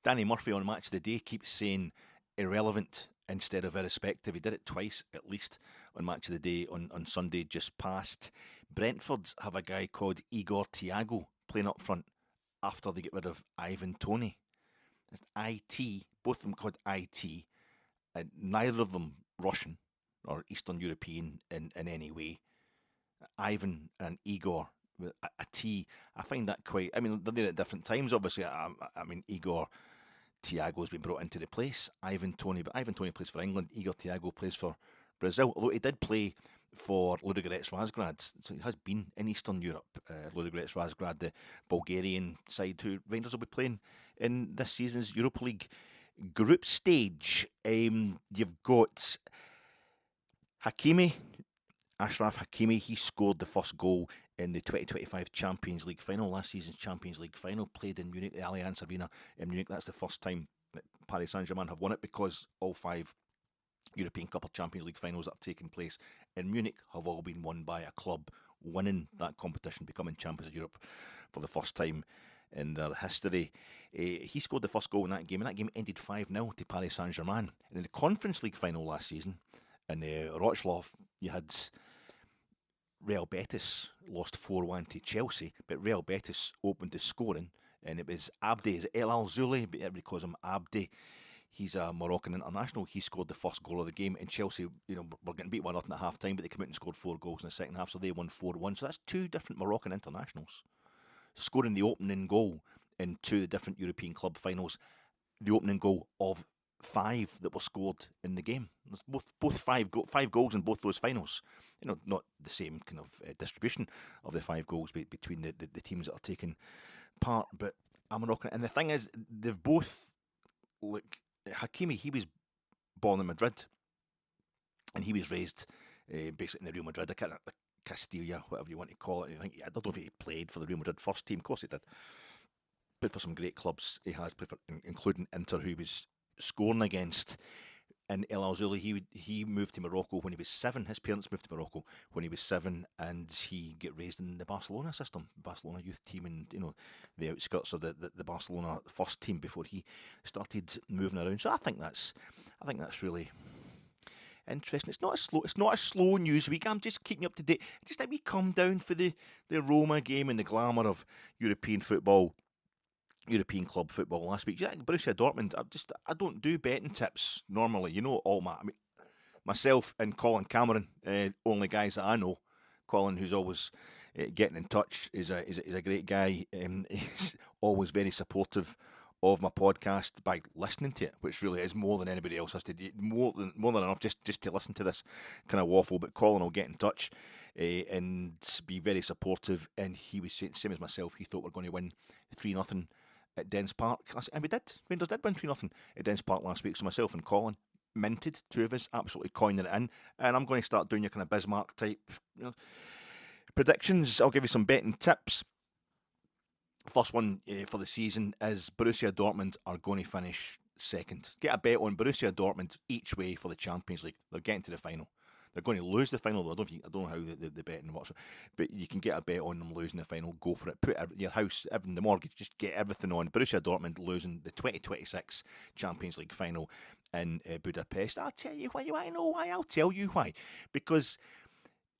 Danny Murphy on Match of the Day keeps saying irrelevant instead of irrespective. He did it twice at least on Match of the Day on Sunday just past. Brentford have a guy called Igor Thiago playing up front after they get rid of Ivan Toney. It's IT, both of them called IT, and neither of them Russian or Eastern European in any way. Ivan and Igor, a T, I find that quite, I mean, they're there at different times, obviously. I mean, Igor Thiago's been brought in to replace Ivan Toney, but Ivan Toney plays for England, Igor Thiago plays for Breslau, although he did play for Ludogorets Razgrad, so he has been in Eastern Europe. Ludogorets Razgrad, the Bulgarian side who Rangers will be playing in this season's Europa League group stage. You've got Ashraf Hakimi. He scored the first goal in the 2025 Champions League final, last season's Champions League final, played in Munich, the Allianz Arena in Munich. That's the first time that Paris Saint-Germain have won it, because all 5 European Cup or Champions League finals that have taken place in Munich have all been won by a club winning that competition, becoming champions of Europe for the first time in their history. He scored the first goal in that game, and that game ended 5-0 to Paris Saint-Germain. And in the Conference League final last season in Wrocław, you had Real Betis lost 4-1 to Chelsea, but Real Betis opened the scoring, and it was Abdi, is it El Al-Zouli, but everybody calls him Abdi. He's a Moroccan international. He scored the first goal of the game, and Chelsea, were getting beat 1-0 at half time, but they came out and scored 4 goals in the second half, so they won 4-1. So that's 2 different Moroccan internationals scoring the opening goal in 2 different European club finals. The opening goal of 5 that were scored in the game. There's both 5 goals in both those finals. Not the same kind of distribution of the 5 goals between the teams that are taking part, but a Moroccan. And the thing is, they've both, Hakimi, he was born in Madrid, and he was raised basically in the Real Madrid, Castilla, whatever you want to call it. I don't know if he played for the Real Madrid first team. Of course he did. Played for some great clubs. He has played for, including Inter, who he was scoring against. And El Al-Zouli, he moved to Morocco when he was 7. His parents moved to Morocco when he was 7, and he got raised in the Barcelona system, Barcelona youth team, and the outskirts of the Barcelona first team before he started moving around. So I think that's really interesting. It's not a slow news week. I'm just keeping you up to date. Just let me come down for the Roma game and the glamour of European football. European club football last week. Borussia Dortmund, I don't do betting tips normally. Myself and Colin Cameron, only guys that I know. Colin, who's always getting in touch, is a great guy. He's always very supportive of my podcast by listening to it, which really is more than anybody else has to do. More than enough just to listen to this kind of waffle. But Colin will get in touch and be very supportive. And he was saying, same as myself, he thought we're going to win 3-0 at Dens Park. And we did. Rangers did win 3-0 at Dens Park last week. So myself and Colin minted, 2 of us, absolutely coining it in. And I'm going to start doing your kind of Bismarck type predictions. I'll give you some betting tips. First one for the season is Borussia Dortmund are going to finish second. Get a bet on Borussia Dortmund each way for the Champions League. They're getting to the final. They're going to lose the final, though. I don't know how the betting works, but you can get a bet on them losing the final. Go for it. Put your house, the mortgage, just get everything on Borussia Dortmund losing the 2026 Champions League final in Budapest. I'll tell you why. You want to know why? I'll tell you why. Because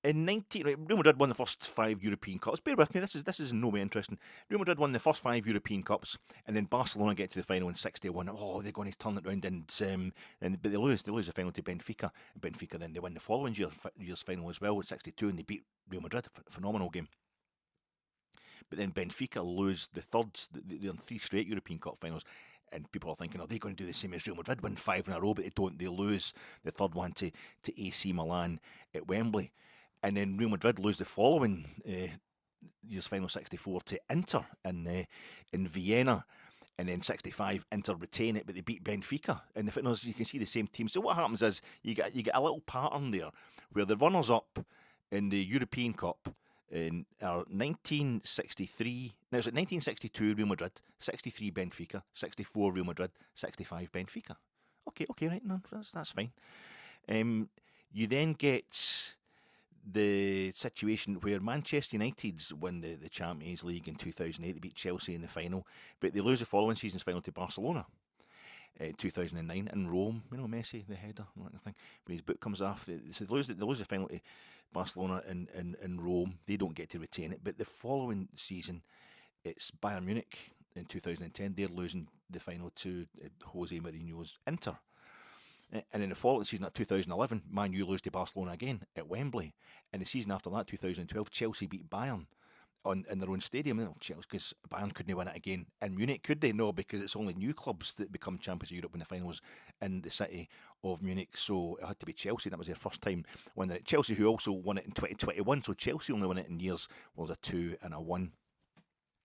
in Real Madrid won the first 5 European Cups. Bear with me, this is in no way interesting. Real Madrid won the first 5 European Cups, and then Barcelona get to the final in 61. Oh, they're going to turn it around, but they lose the final to Benfica. Benfica then they win the following year's final as well, 62, and they beat Real Madrid. Phenomenal game. But then Benfica lose the third. They're in 3 straight European Cup finals. And people are thinking, are they going to do the same as Real Madrid, win 5 in a row? But they don't. They lose the third one to AC Milan at Wembley. And then Real Madrid lose the following year's final 64 to Inter in Vienna. And then 65, Inter retain it, but they beat Benfica in the finals. You can see the same team. So what happens is you get a little pattern there where the runners-up in the European Cup are 1963. Now it's 1962 Real Madrid, 63 Benfica, 64 Real Madrid, 65 Benfica. Okay, right, no, that's fine. You then get the situation where Manchester United win the Champions League in 2008. They beat Chelsea in the final, but they lose the following season's final to Barcelona. 2009 in Rome, Messi, the header, that kind of thing. When his boot comes off, so they lose the final to Barcelona in Rome. They don't get to retain it, but the following season, it's Bayern Munich in 2010. They're losing the final to Jose Mourinho's Inter. And in the following season, at 2011, Man U lose to Barcelona again at Wembley. And the season after that, 2012, Chelsea beat Bayern in their own stadium. Because Bayern couldn't win it again in Munich, could they? No, because it's only new clubs that become champions of Europe when the final was in the city of Munich. So it had to be Chelsea. That was their first time winning it. Chelsea, who also won it in 2021. So Chelsea only won it in years. Well, there's a 2 and a 1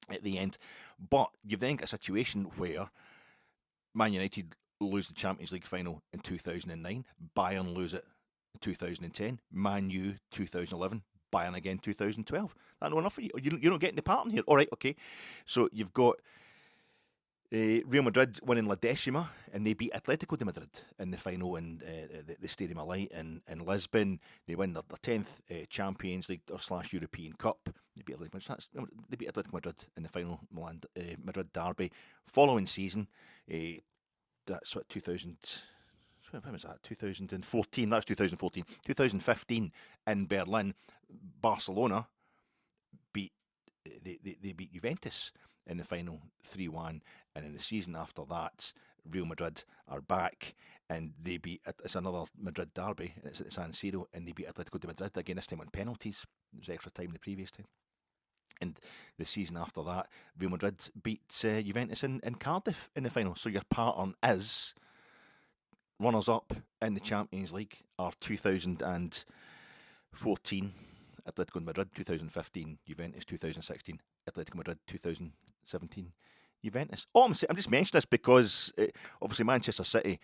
at the end. But you've then got a situation where Man United lose the Champions League final in 2009. Bayern lose it in 2010. Man U 2011. Bayern again 2012. That's not enough for you. You're not getting the pattern here. All right, okay. So you've got Real Madrid winning La Decima, and they beat Atletico de Madrid in the final in the Stadium of Light in Lisbon. They win their 10th Champions League / European Cup. They beat Atletico Madrid in the final Madrid derby. Following season, that's what 2000. When was that? 2014. That's 2014. 2015 in Berlin, Barcelona beat they beat Juventus in the final 3-1, and in the season after that, Real Madrid are back and they beat. It's another Madrid derby. And it's at the San Siro, and they beat Atletico de Madrid again. This time on penalties. It was extra time the previous time. And the season after that, Real Madrid beat Juventus in Cardiff in the final. So your pattern is runners-up in the Champions League are 2014 Atletico Madrid, 2015 Juventus, 2016 Atletico Madrid, 2017 Juventus. Oh, I'm just mentioning this because obviously Manchester City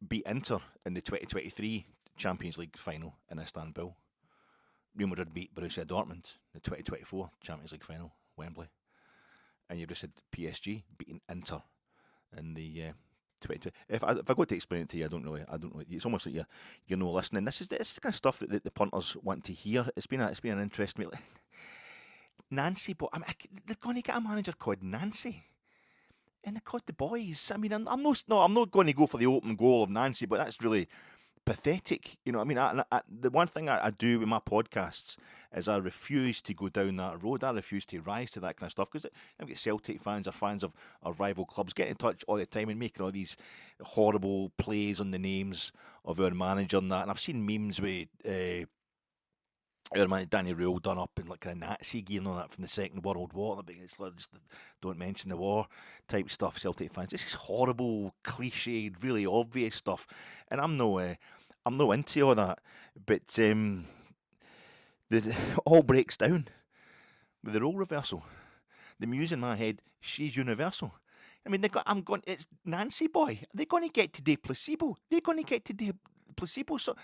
beat Inter in the 2023 Champions League final in Istanbul. Real Madrid beat Borussia Dortmund in the 2024 Champions League final, Wembley. And you just said PSG beating Inter in the 2020. If I go to explain it to you, I don't really. It's almost like you're not listening. This is the kind of stuff that the punters want to hear. It's been an interesting. Nancy, but they're going to get a manager called Nancy, and they're called the boys. I mean, I'm not going to go for the open goal of Nancy, but that's really pathetic. The one thing I do with my podcasts is I refuse to go down that road. I refuse to rise to that kind of stuff because I've got Celtic fans or fans of rival clubs getting in touch all the time and making all these horrible plays on the names of our manager and that. And I've seen memes with our man Danny Röhl done up in like kind of Nazi gear and all that from the Second World War. It's like just don't mention the war type stuff. Celtic fans, this is horrible, cliched, really obvious stuff, and I'm no into all that. But all breaks down with the role reversal. The muse in my head, she's universal. I mean, it's Nancy boy. They're going to get to do Placebo. They're going to get to do Placebo, so,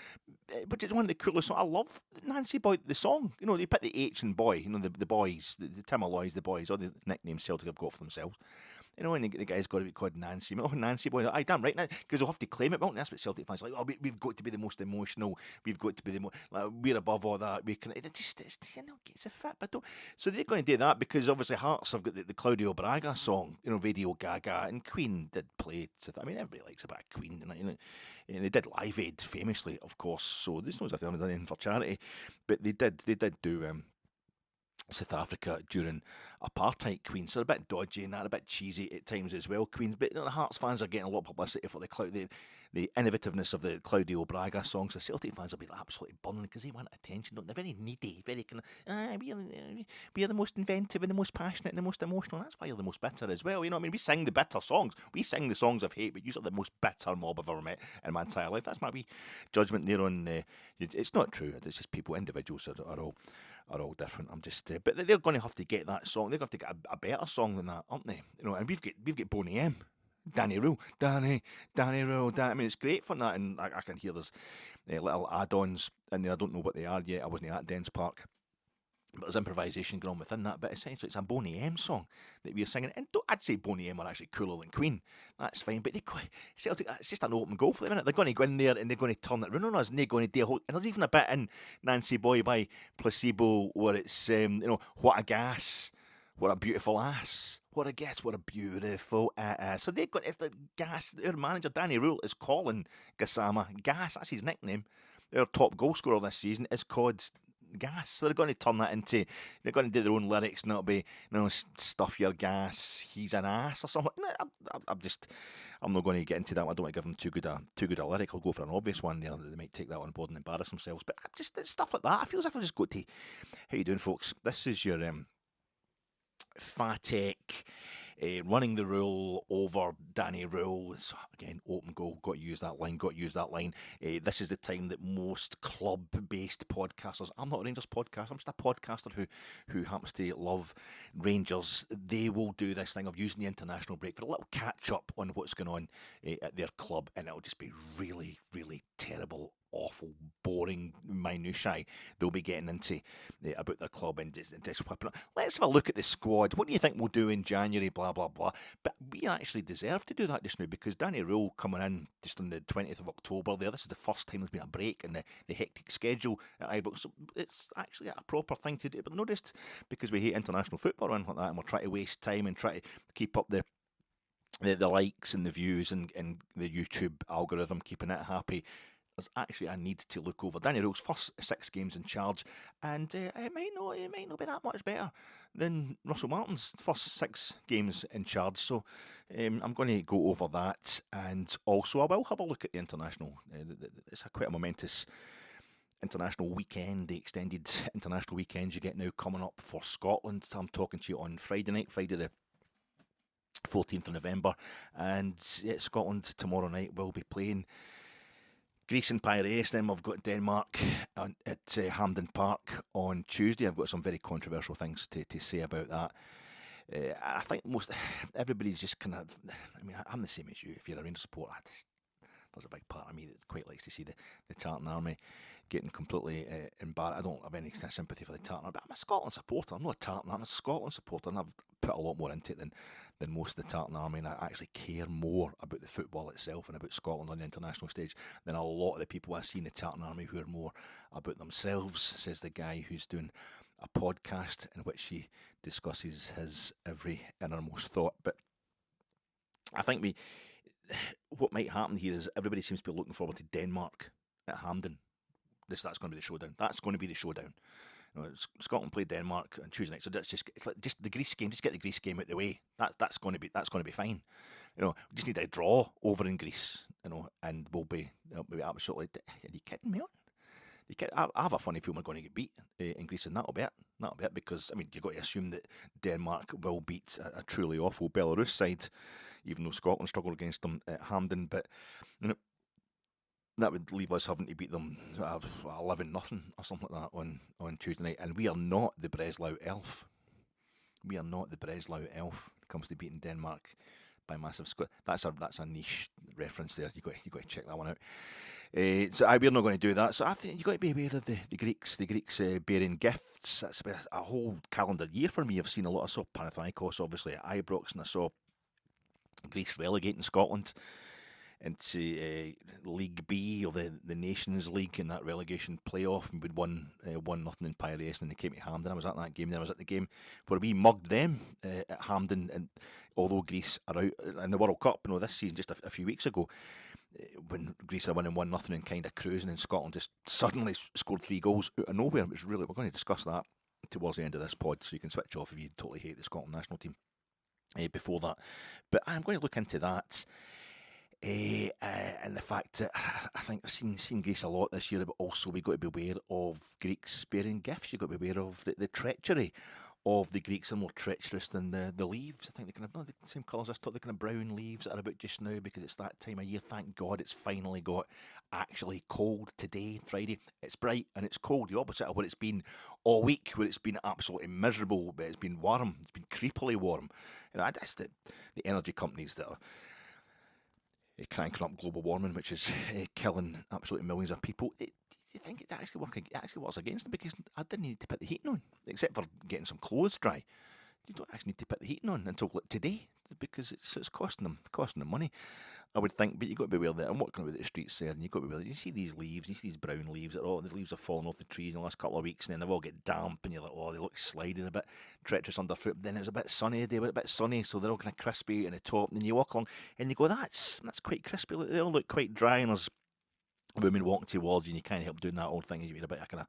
but it's one of the coolest songs. I love Nancy Boy, the song. They put the H in boy, the boys, the Tim Alloys, the boys, all the nicknames Celtic have got for themselves. And the guy's got to be called Nancy. Oh, Nancy Boy. Aye, damn right, because they'll have to claim it, won't they? That's what Celtic fans are like. Oh, we've got to be the most emotional. We've got to be we're above all that. We can. It's a fit, but don't. So they're going to do that because obviously Hearts have got the Claudio Braga song, Radio Gaga, and Queen did play. I mean, everybody likes a bit of Queen, and they did Live Aid famously, of course. So this knows if they haven't done anything for charity, but they did do. South Africa during apartheid, Queen, so they're a bit dodgy and that, a bit cheesy at times as well, Queen. But the Hearts fans are getting a lot of publicity for the innovativeness of the Claudio Braga song. So Celtic fans will be absolutely burning because they want attention. They're very needy, very kind of. We are the most inventive and the most passionate and the most emotional. That's why you're the most bitter as well. We sing the bitter songs. We sing the songs of hate, but you're the most bitter mob I've ever met in my entire life. That's my wee judgment there on. It's not true. It's just people, individuals are all different. I'm just, but they're going to have to get that song. They're going to have to get a better song than that, aren't they? And we've got Boney M, Danny Röhl, Danny Röhl. I mean, it's great for that, and I can hear there's little add-ons in there. I don't know what they are yet. I wasn't at Dens Park But there's improvisation going on within that, but essentially it's a Boney M song that we're singing. And I'd say Boney M are actually cooler than Queen. That's fine, but Celtic, it's just an open goal for them, isn't it? They're going to go in there and they're going to turn it round on us, and they're going to do a whole... And there's even a bit in Nancy Boy by Placebo where it's, what a gas, what a beautiful ass, what a guess, what a beautiful ass. So they've got, it's the gas, their manager Danny Röhl is calling Gassama Gas, that's his nickname. Their top goal scorer this season is called Gas. So they're going to turn that into, they're going to do their own lyrics, not be, stuff your gas, he's an ass or something. No, I'm not going to get into that one. I don't want to give them too good a lyric. I'll go for an obvious one there. They might take that on board and embarrass themselves. But just stuff like that. I feel as if I just go to, how you doing, folks? This is your Fatek running the rule over Danny Röhl. So again, open goal, got to use that line. This is the time that most club-based podcasters, I'm not a Rangers podcaster, I'm just a podcaster who happens to love Rangers, they will do this thing of using the international break for a little catch-up on what's going on at their club, and it'll just be really, really terrible, awful, boring minutiae they'll be getting into about their club and just whipping up. Let's have a look at the squad. What do you think we'll do in January? Blah, blah, blah. But we actually deserve to do that just now because Danny Röhl coming in just on the 20th of October there. This is the first time there's been a break in the hectic schedule at Ibrox. So it's actually a proper thing to do. But not just because we hate international football or anything like that and we're trying to waste time and try to keep up the likes and the views and the YouTube algorithm, keeping it happy. There's actually a need to look over Danny Röhl's first 6 games in charge, and it might not be that much better than Russell Martin's first 6 games in charge. So I'm going to go over that, and also I will have a look at the international. It's quite a momentous international weekend, the extended international weekend you get now coming up for Scotland. I'm talking to you on Friday night, Friday the 14th of November, and Scotland tomorrow night will be playing Greece and Piraeus. Then we've got Denmark at Hampden Park on Tuesday. I've got some very controversial things to say about that. I think everybody's just kind of, I mean, I'm the same as you. If you're a Rangers supporter, there's a big part of me that quite likes to see the Tartan Army getting completely embarrassed. I don't have any kind of sympathy for the Tartan, but I'm a Scotland supporter. I'm not a Tartan, I'm a Scotland supporter, and I've put a lot more into it than most of the Tartan Army, and I actually care more about the football itself and about Scotland on the international stage than a lot of the people I see in the Tartan Army who are more about themselves, says the guy who's doing a podcast in which he discusses his every innermost thought. But I think what might happen here is everybody seems to be looking forward to Denmark at Hampden. That's going to be the showdown. That's going to be the showdown. Scotland play Denmark on Tuesday night, so that's just the Greece game. Just get the Greece game out of the way. That's going to be fine. We just need a draw over in Greece. And we'll be absolutely. Are you kidding me? I have a funny feeling we're going to get beat in Greece, and that'll be it. Because you've got to assume that Denmark will beat a truly awful Belarus side, even though Scotland struggled against them at Hampden. But that would leave us having to beat them 11-0 or something like that on Tuesday night. And we are not the Breslau elf. We are not the Breslau elf when it comes to beating Denmark by massive score. That's a niche reference there. You got to check that one out. So we're not going to do that. So I think you've got to be aware of the Greeks. The Greeks bearing gifts. That's been a whole calendar year for me. I've seen a lot. I saw Panathinaikos obviously at Ibrox, and I saw Greece relegating Scotland into League B, or the Nations League, in that relegation playoff, and we'd won 1-0 in Piraeus, and they came to Hampden. I was at that game. Then I was at the game where we mugged them at Hampden, and although Greece are out in the World Cup, this season, just a few weeks ago, when Greece are winning 1-0 and kind of cruising, and Scotland just suddenly scored 3 goals out of nowhere. It was really, we're going to discuss that towards the end of this pod, so you can switch off if you totally hate the Scotland national team before that. But I'm going to look into that. And the fact that I think I've seen Greece a lot this year, but also we've got to be aware of Greeks bearing gifts. You've got to be aware of the treachery of the Greeks. Are more treacherous than the leaves. I think they kind of not the same colours as the kind of brown leaves that are about just now, because it's that time of year. Thank God it's finally got actually cold today, Friday. It's bright and it's cold, the opposite of what it's been all week, where it's been absolutely miserable, but it's been warm. It's been creepily warm. That's the energy companies that are cranking up global warming, which is killing absolutely millions of people. you think it actually works against them, because I didn't need to put the heating on, except for getting some clothes dry. You don't actually need to put the heating on until today, because it's costing them money, I would think. But you've got to be aware that I'm walking about the streets there, and you've got to be aware that you see these leaves, you see these brown leaves, the leaves are falling off the trees in the last couple of weeks, and then they've all get damp, and you're like, oh, they look sliding a bit treacherous underfoot. But then it was a bit sunny today, a bit sunny, so they're all kind of crispy in the top, and then you walk along, and you go, that's quite crispy. They all look quite dry, and there's women walking towards you, and you can't help doing that old thing. You're a bit kind of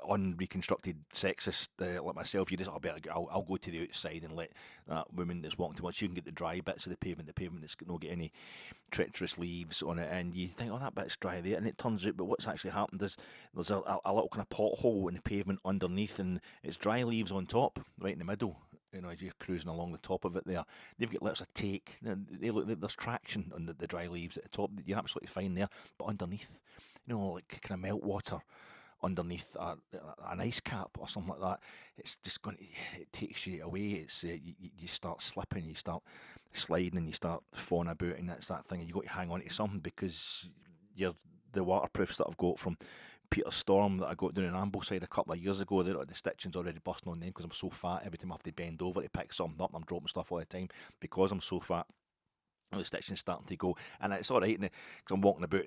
unreconstructed sexist like myself. You just, I'll go to the outside and let that woman that's walking towards you can get the dry bits of the pavement that's not get any treacherous leaves on it, and you think, oh, that bit's dry there, and it turns out, but what's actually happened is there's a little kind of pothole in the pavement underneath, and it's dry leaves on top, right in the middle. As you're cruising along the top of it there, they've got lots of take. There's traction on the dry leaves at the top. You're absolutely fine there, but underneath, like kind of meltwater underneath an ice cap or something like that, it's just it takes you away. It's you start slipping, you start sliding, and you start falling about, and that's that thing. And you got to hang on to something, because the waterproofs that I've got from Peter Storm that I got down in Ambleside a couple of years ago, the stitching's already busting on them, because I'm so fat. Every time I have to bend over to pick something up, I'm dropping stuff all the time because I'm so fat. The stitching's starting to go, and it's all right because I'm walking about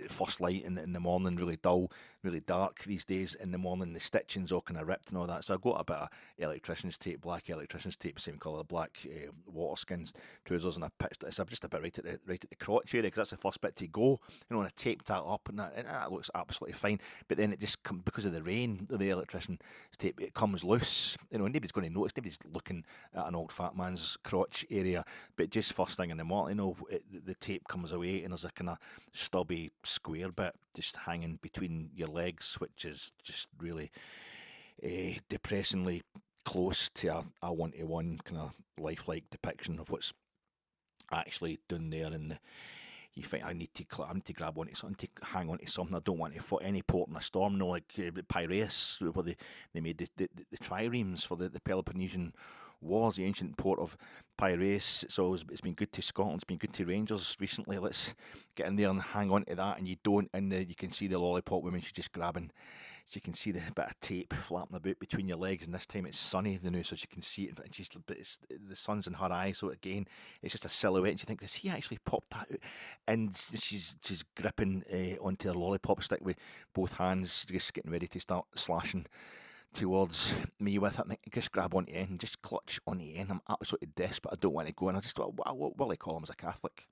first light in the morning, really dull, really dark these days in the morning. The stitching's all kind of ripped and all that, so I got a bit of electrician's tape, black electrician's tape, same colour, black waterskins trousers, and I pitched it. It's just a bit right at the crotch area, because that's the first bit to go, and I taped that up, and that looks absolutely fine. But then it just comes, because of the rain, the electrician's tape, it comes loose. Nobody's going to notice. Nobody's looking at an old fat man's crotch area, but just first thing in the morning, the tape comes away, and there's a kind of stubby square bit just hanging between your legs, which is just really depressingly close to a one-to-one kind of lifelike depiction of what's actually down there. And you think, I need to grab onto something, to hang on to something. I don't want to foot any port in a storm, like Piraeus, where they made the triremes for the Peloponnesian Wars, the ancient port of Piraeus. So it's been good to Scotland, it's been good to Rangers recently. Let's get in there and hang on to that, and you don't, and you can see the lollipop woman, she's just grabbing, so you can see the bit of tape flapping about between your legs, and this time it's sunny, so you can see it, and the sun's in her eye, so again, it's just a silhouette, and you think, does he actually pop that out? And she's gripping onto her lollipop stick with both hands, just getting ready to start slashing towards me with it, and I just grab onto the end and just clutch on the end. I'm absolutely desperate, I don't want to go, and I just thought, Willie Collum's a Catholic.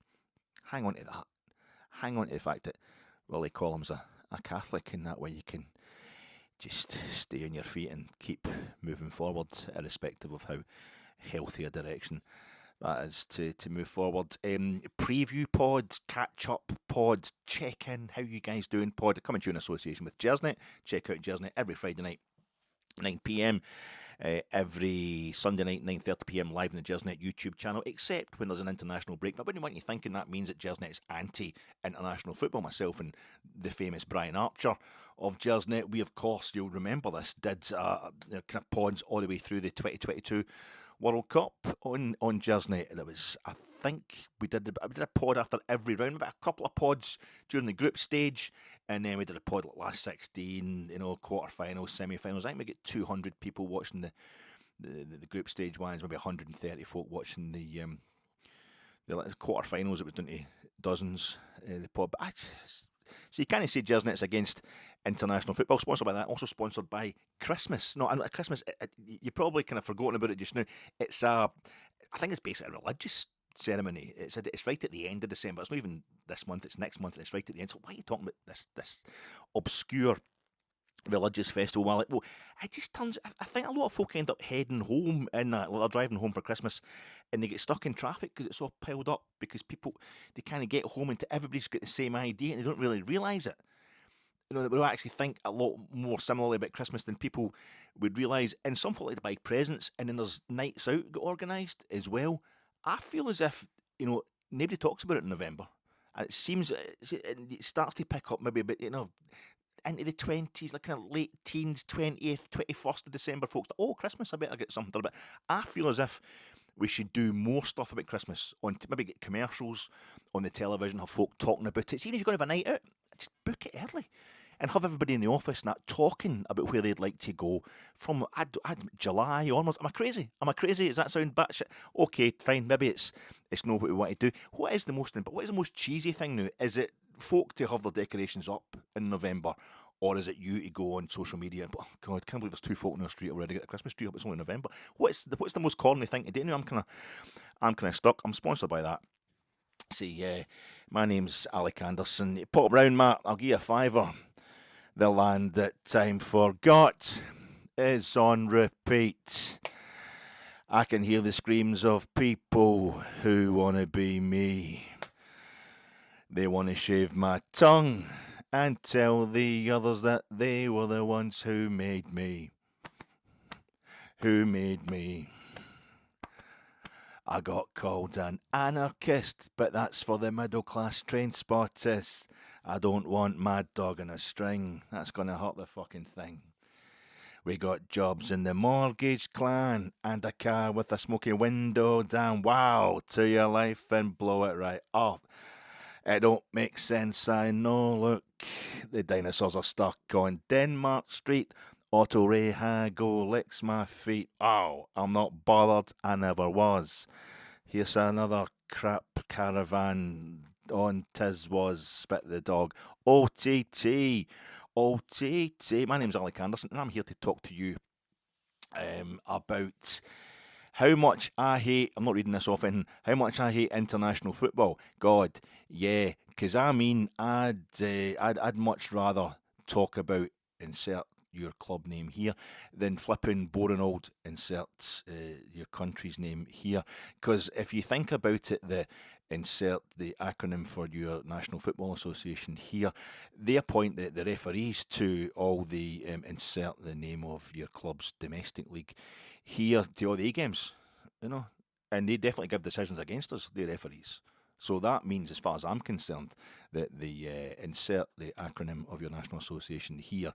Hang on to that. Hang on to the fact that Willie Collum's a Catholic, and that way you can just stay on your feet and keep moving forward, irrespective of how healthy a direction that is to move forward. Preview pod, catch up pod, check in, how you guys doing pod, coming to you in association with Jersnet. Check out Jersnet every Friday night, 9 p.m, every Sunday night, 9:30 p.m, live on the Jersnet YouTube channel, except when there's an international break. But I wouldn't want you thinking that means that Jersnet is anti-international football. Myself and the famous Brian Archer of Jersnet, we, of course, you'll remember this, did kind of pods all the way through the 2022 World Cup on Jersnet. There was, I think, we did a pod after every round, about a couple of pods during the group stage, and then we did a pod like last 16, quarterfinals, semi-finals. I think we get 200 people watching the group stage ones, maybe 130 folk watching the quarterfinals. It was down to dozens, the pod. But so you can't say Jersnet's against international football. Sponsored by that, also sponsored by Christmas. No, at Christmas, you're probably kind of forgotten about it just now. I think it's basically a religious ceremony. It's right at the end of December. It's not even this month, it's next month, and it's right at the end. So why are you talking about this obscure religious festival? Well, it just turns, I think a lot of folk end up heading home in that, they're driving home for Christmas, and they get stuck in traffic because it's all piled up, because people, they kind of get home and everybody's got the same idea, and they don't really realise it. That we actually think a lot more similarly about Christmas than people would realise. And some folk like to buy presents, and then there's nights out get organised as well. I feel as if, nobody talks about it in November. And it seems, it starts to pick up maybe a bit, into the 20s, like kind of late teens, 20th, 21st of December, folks. Oh, Christmas, I better get something about. I feel as if we should do more stuff about Christmas, maybe get commercials on the television, have folk talking about it. See if you're going to have a night out, just book it early. And have everybody in the office and that talking about where they'd like to go from July onwards. Am I crazy? Does that sound batshit? Okay, fine. Maybe it's not what we want to do. What is the most cheesy thing now? Is it folk to have their decorations up in November, or is it you to go on social media and, oh God, I can't believe there's 2 folk in the street already got the Christmas tree up? It's only November. What's the most corny thing to do now? I'm kind of stuck. I'm sponsored by that. See, my name's Alec Anderson. Pop round, Matt. I'll give you a fiver. The land that time forgot is on repeat. I can hear the screams of people who want to be me. They want to shave my tongue and tell the others that they were the ones who made me. Who made me. I got called an anarchist, but that's for the middle class train spotters. I don't want Mad Dog in a string. That's going to hurt the fucking thing. We got jobs in the mortgage clan and a car with a smoky window down. Wow, to your life and blow it right up. It don't make sense, I know. Look, the dinosaurs are stuck on Denmark Street. Otto Rehago licks my feet. Oh, I'm not bothered. I never was. Here's another crap caravan on Tiswas, spit the dog. OTT. My name's Alec Anderson, and I'm here to talk to you about how much I hate, I'm not reading this off in, how much I hate international football. God, yeah, because I'd much rather talk about, insert your club name here, than flipping boring old insert your country's name here. Because if you think about it, insert the acronym for your National Football Association here, they appoint the referees to all the, insert the name of your club's domestic league here, to all the A-games, and they definitely give decisions against us, the referees. So that means, as far as I'm concerned, that the insert the acronym of your National Association here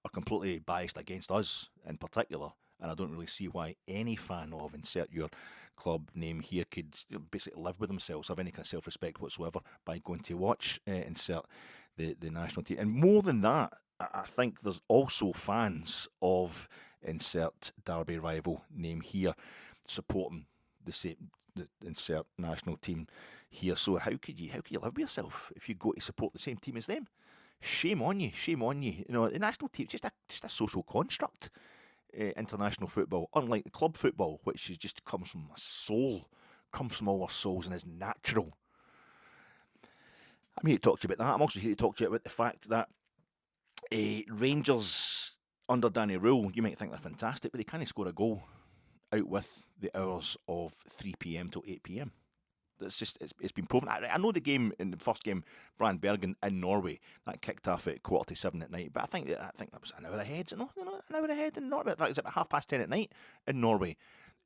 are completely biased against us in particular, and I don't really see why any fan of insert your club name here could basically live with themselves, have any kind of self-respect whatsoever by going to watch insert the national team. And more than that, I think there's also fans of insert Derby rival name here supporting the insert national team here. So how could you live with yourself if you go to support the same team as them? Shame on you. The national team is just a social construct. International football, unlike the club football, which just comes from a soul, comes from all our souls and is natural. I'm here to talk to you about that. I'm also here to talk to you about the fact that Rangers under Danny Röhl, you might think they're fantastic, but they can't score a goal out with the hours of 3 p.m. till 8 p.m. It's been proven. I know the game in the first game, Brand Bergen in Norway, that kicked off at 7:15 at night. But I think that was an hour ahead. An hour ahead in Norway. That was about 10:30 at night in Norway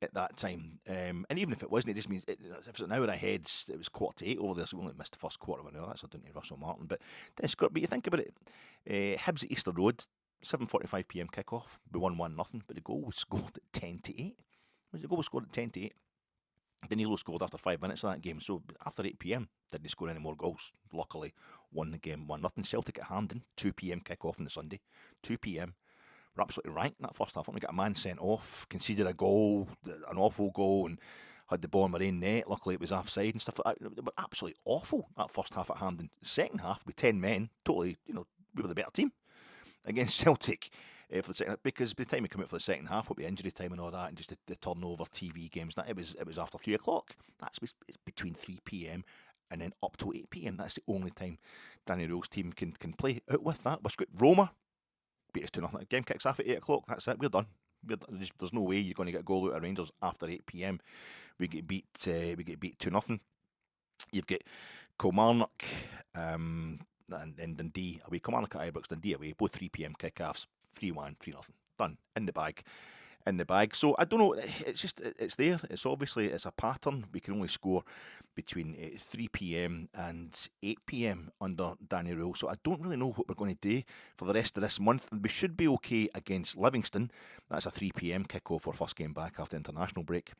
at that time. And even if it wasn't, it just means if it's an hour ahead, it was 7:45 over there. So we only missed the first quarter of an hour. That's down to Russell Martin. But you think about it, Hibs at Easter Road, 7:45 p.m. kickoff. We won 1-0, but the goal was scored at 10:08. The goal was scored at 10:08. Danilo scored after 5 minutes of that game, so after 8 p.m, didn't score any more goals. Luckily, won the game 1-0. Celtic at Hampden, 2 p.m. kick-off on the Sunday. 2 p.m. We're absolutely ranked in that first half. We got a man sent off, conceded a goal, an awful goal, and had the ball in our own net. Luckily, it was offside and stuff like that. They were absolutely awful, that first half at Hampden. Second half, with 10 men, totally, we were the better team against Celtic. For the second, because by the time we come out for the second half, with the injury time and all that, and just the turnover, TV games, it was after 3 o'clock. It's between 3 p.m. and then up to 8 p.m. That's the only time Danny Röhl's team can play. Out with that, we're screwed. Roma beat us 2-0. Game kicks off at 8 o'clock. That's it. We're done. There's no way you're going to get a goal out of Rangers after 8 p.m. We get beat 2-0. You've got Kilmarnock and Dundee away. Kilmarnock at Ibrox, Dundee away. Both 3 p.m. kick-offs. 3-1, 3-0. Done. In the bag. So I don't know, it's there. It's a pattern. We can only score between 3 p.m. and 8 p.m. under Danny Röhl. So I don't really know what we're going to do for the rest of this month. We should be okay against Livingston. That's a 3 p.m. kick-off for first game back after international break.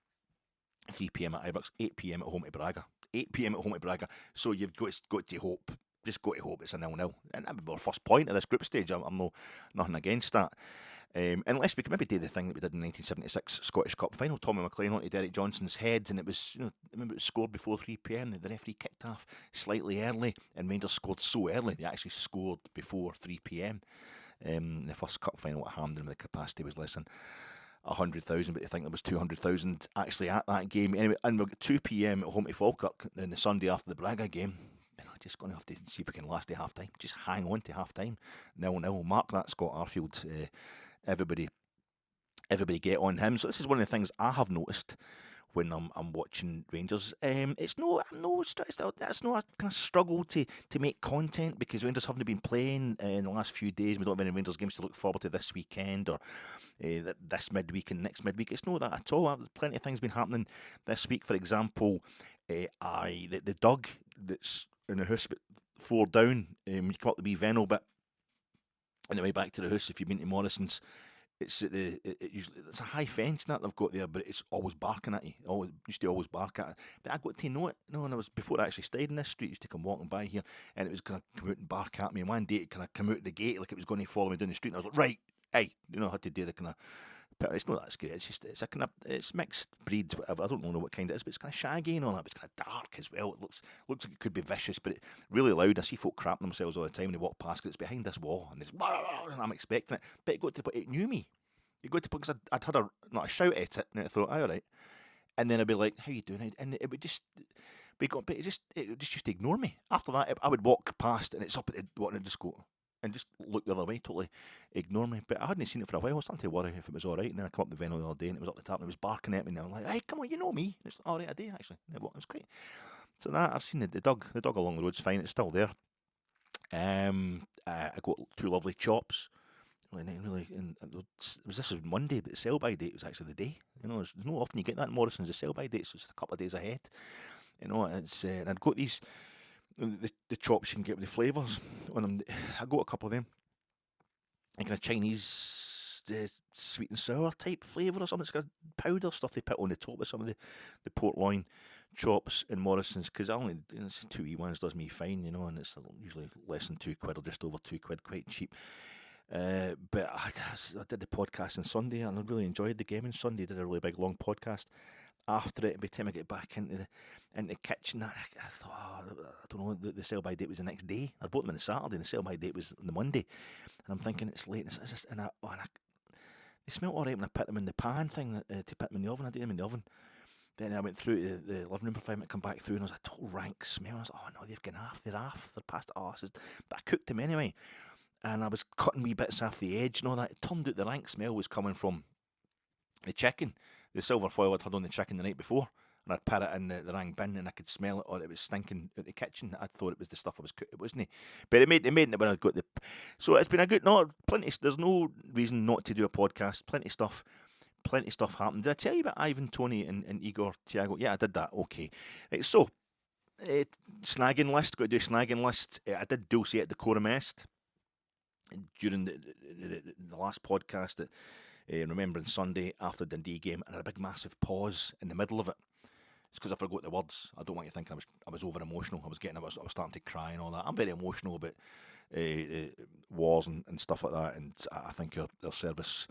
3 p.m. at Ibrox, 8 p.m. at home to Braga. 8 p.m. at home to Braga. So you've got to hope just got to hope it's a 0-0. And that would be our first point of this group stage. I'm nothing against that. Unless we could maybe do the thing that we did in the 1976 Scottish Cup final, Tommy McLean onto Derek Johnson's head, and it was, remember it was scored before 3 p.m. The referee kicked off slightly early, and Rangers scored so early they actually scored before 3 p.m. The first cup final at Hampden, where the capacity was less than 100,000, but they think there was 200,000 actually at that game. Anyway, and we'll get 2 p.m. at home to Falkirk on the Sunday after the Braga game. Just going to have to see if we can last to half time. Just hang on to half time. 0-0. Mark that, Scott Arfield. Everybody get on him. So this is one of the things I have noticed when I'm watching Rangers. It's not a kind of struggle to make content, because Rangers haven't been playing in the last few days. We don't have any Rangers games to look forward to this weekend or this midweek and next midweek. It's not that at all. There's plenty of things been happening this week. For example, the Doug that's in the house, but 4 down. You come up the wee Venno bit on the way back to the house. If you've been to Morrison's, it's a high fence that they've got there, but it's always barking at you. Used to always bark at it. But I got to know it. And I was, before I actually stayed in this street, used to come walking by here, and it was going to come out and bark at me. And one day it kind of come out the gate like it was going to follow me down the street. And I was like, right, hey, how to do the kind of. But it's not that scary. It's just it's a kind of mixed breed, whatever. I don't know what kind it is, but it's kind of shaggy and all that. But it's kind of dark as well. It looks like it could be vicious, but really loud. I see folk crapping themselves all the time when they walk past, because it's behind this wall, and and I'm expecting it. But it got to the point, it knew me. It got to the point, because I'd had not a shout at it, and I thought, all right. And then I'd be like, how you doing? And it would just ignore me. After that, I would walk past, and it's up at the water, and just go and just look the other way, totally ignore me. But I hadn't seen it for a while. I was starting to worry if it was all right. And then I come up the Venno the other day, and it was up the top, and it was barking at me. And I'm like, hey, come on, you know me. And it's all right, I do actually. It was great. So that I've seen the dog along the road's fine. It's still there. I got 2 lovely chops. This was Monday, but the sell-by date was actually the day. There's no often you get that in Morrison's. The sell-by date, so it's a couple of days ahead. It's and I'd got these. The chops you can get with the flavours on them. I got a couple of them. And kind of Chinese sweet and sour type flavour or something. It's got powder stuff they put on the top of some of the port loin chops in Morrison's, because it's 2 wee ones does me fine, and it's usually less than £2 or just over £2, quite cheap. But I did the podcast on Sunday, and I really enjoyed the game on Sunday. Did a really big long podcast after it. By the time I get back into the kitchen, I thought, I don't know, the sell-by date was the next day. I bought them on the Saturday, and the sell-by date was on the Monday. And I'm thinking, it's late, and they smelled all right when I put them in the pan thing to put them in the oven. I did them in the oven. Then I went through to the living room for 5 minutes, come back through, and there was a total rank smell. I was like, oh no, they've gone off, they're past it. But I cooked them anyway. And I was cutting wee bits off the edge and all that. It turned out the rank smell was coming from the chicken. The silver foil I'd had on the chicken the night before, and I'd put it in the rank bin, and I could smell it, or it was stinking at the kitchen. I thought it was the stuff I was cooking. It wasn't. But it made it when I got the. So it's been a good. Plenty. There's no reason not to do a podcast. Plenty stuff happened. Did I tell you about Ivan, Tony, and Igor Thiago? Yeah, I did that. Okay. Right, so snagging list. Got to do snagging list. I did Dulce et Decorum Est during the last podcast at Remembrance Sunday after the Dundee game, and I had a big massive pause in the middle of it. It's because I forgot the words. I don't want you thinking I was over emotional. I was starting to cry and all that. I'm very emotional about wars and stuff like that, and I think our service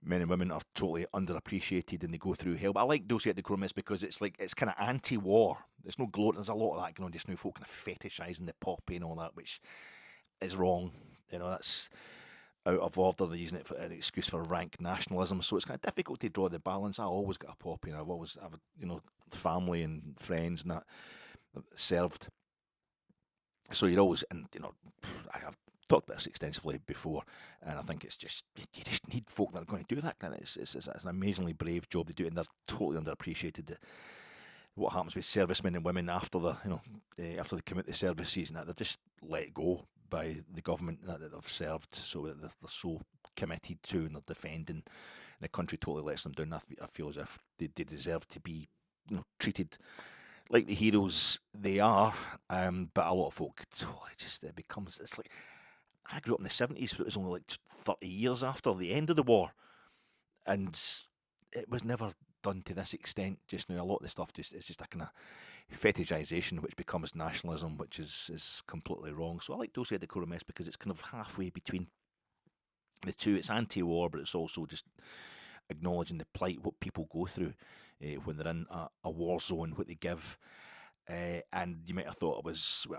men and women are totally underappreciated, and they go through hell. But I like Dulce et Decorum Est because it's kind of anti-war. There's no glory. There's a lot of that going on just now. Folk kind of fetishising the poppy and all that, which is wrong. That's out of order. They're using it for an excuse for rank nationalism. So it's kind of difficult to draw the balance. I always got a poppy, and I've family and friends and that served. So you're always, and I have talked about this extensively before, and I think it's just, you just need folk that are going to do that. And it's an amazingly brave job they do, and they're totally underappreciated. What happens with servicemen and women after after they come out the service season, that they're just let go by the government that they've served, so they're so committed to, and they're defending, and the country totally lets them down. I feel as if they deserve to be treated like the heroes they are, but a lot of folk, it's like, I grew up in the 70s, but it was only like 30 years after the end of the war, and it was never done to this extent just now. A lot of the stuff it's just a kind of fetishisation which becomes nationalism, which is completely wrong. So I like Dulce de Coro Mess because it's kind of halfway between the two. It's anti-war, but it's also just acknowledging the plight, what people go through when they're in a war zone, what they give. And you might have thought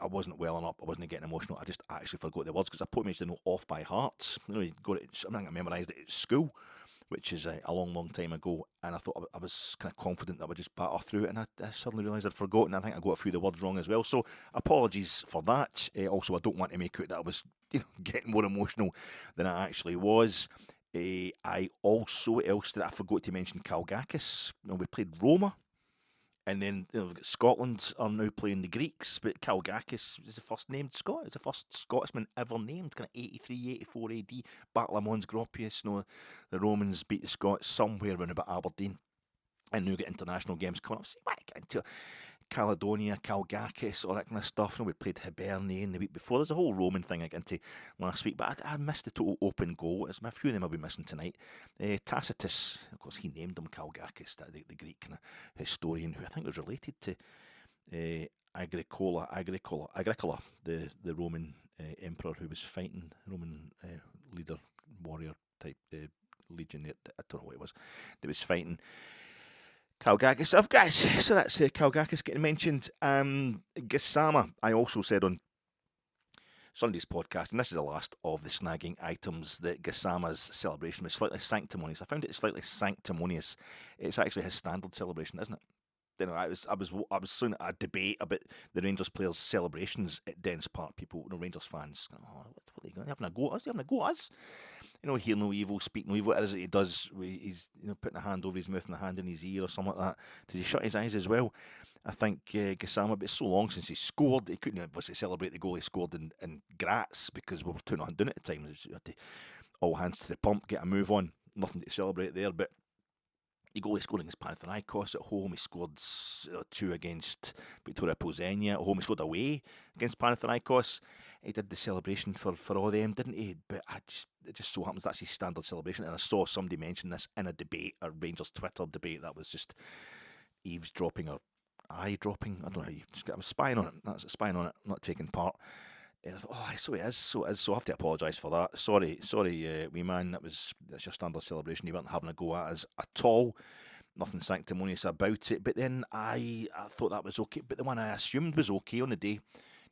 I wasn't welling up, I wasn't getting emotional. I just actually forgot the words because I put me to know off by heart. You know, you got it. I think I memorised it at school, which is a long time ago. And I thought I was kind of confident that I would just batter through it, and I suddenly realised I'd forgotten. I think I got a few of the words wrong as well. So apologies for that. Also, I don't want to make out that I was getting more emotional than I actually was. I also, else that I forgot to mention, Kalgakis. We played Roma. And then Scotland are now playing the Greeks, but Kalgakis is the first named Scot. It's the first Scotsman ever named, kind of 83, 84 AD. Battle of Mons Gropius. The Romans beat the Scots somewhere around about Aberdeen. And now get international games coming up. See, why get into Caledonia, Kalgakis, all that kind of stuff. We played Hibernian the week before. There's a whole Roman thing I got into last week, but I missed the total open goal. A few of them I'll be missing tonight. Tacitus, of course, he named him Kalgakis, the Greek kind of historian who I think was related to Agricola, the Roman emperor who was fighting, Roman leader, warrior type legionnaire. I don't know what it was. That was fighting Kalgakis. So that's Kalgakis getting mentioned. Gassama, I also said on Sunday's podcast, and this is the last of the snagging items, that Gassama's celebration was slightly sanctimonious. I found it slightly sanctimonious. It's actually his standard celebration, isn't it? I was seeing a debate about the Rangers players' celebrations at Dens Park. People, Rangers fans, what are they going? Having a go at us? Having a go at us? Hear no evil, speak no evil. What is it he does? He's putting a hand over his mouth and a hand in his ear or something like that. Does he shut his eyes as well? I think Gassama, but it's so long since he scored, he couldn't obviously celebrate the goal he scored in Graz because we were 2-0 down at the time. We had to all hands to the pump, get a move on. Nothing to celebrate there, but the goal he scored against Panathinaikos at home. He scored 2 against Victoria Plzeň at home. He scored away against Panathinaikos. He did the celebration for all of them, didn't he? But it just so happens that's his standard celebration. And I saw somebody mention this in a debate, a Rangers Twitter debate, that was just eavesdropping or eye-dropping. I don't know. I was spying on it. That's spying on it, not taking part. And I thought, so it is. So I have to apologise for that. Sorry, wee man. That's your standard celebration. You weren't having a go at us at all. Nothing sanctimonious about it. But then I thought that was okay. But the one I assumed was okay on the day,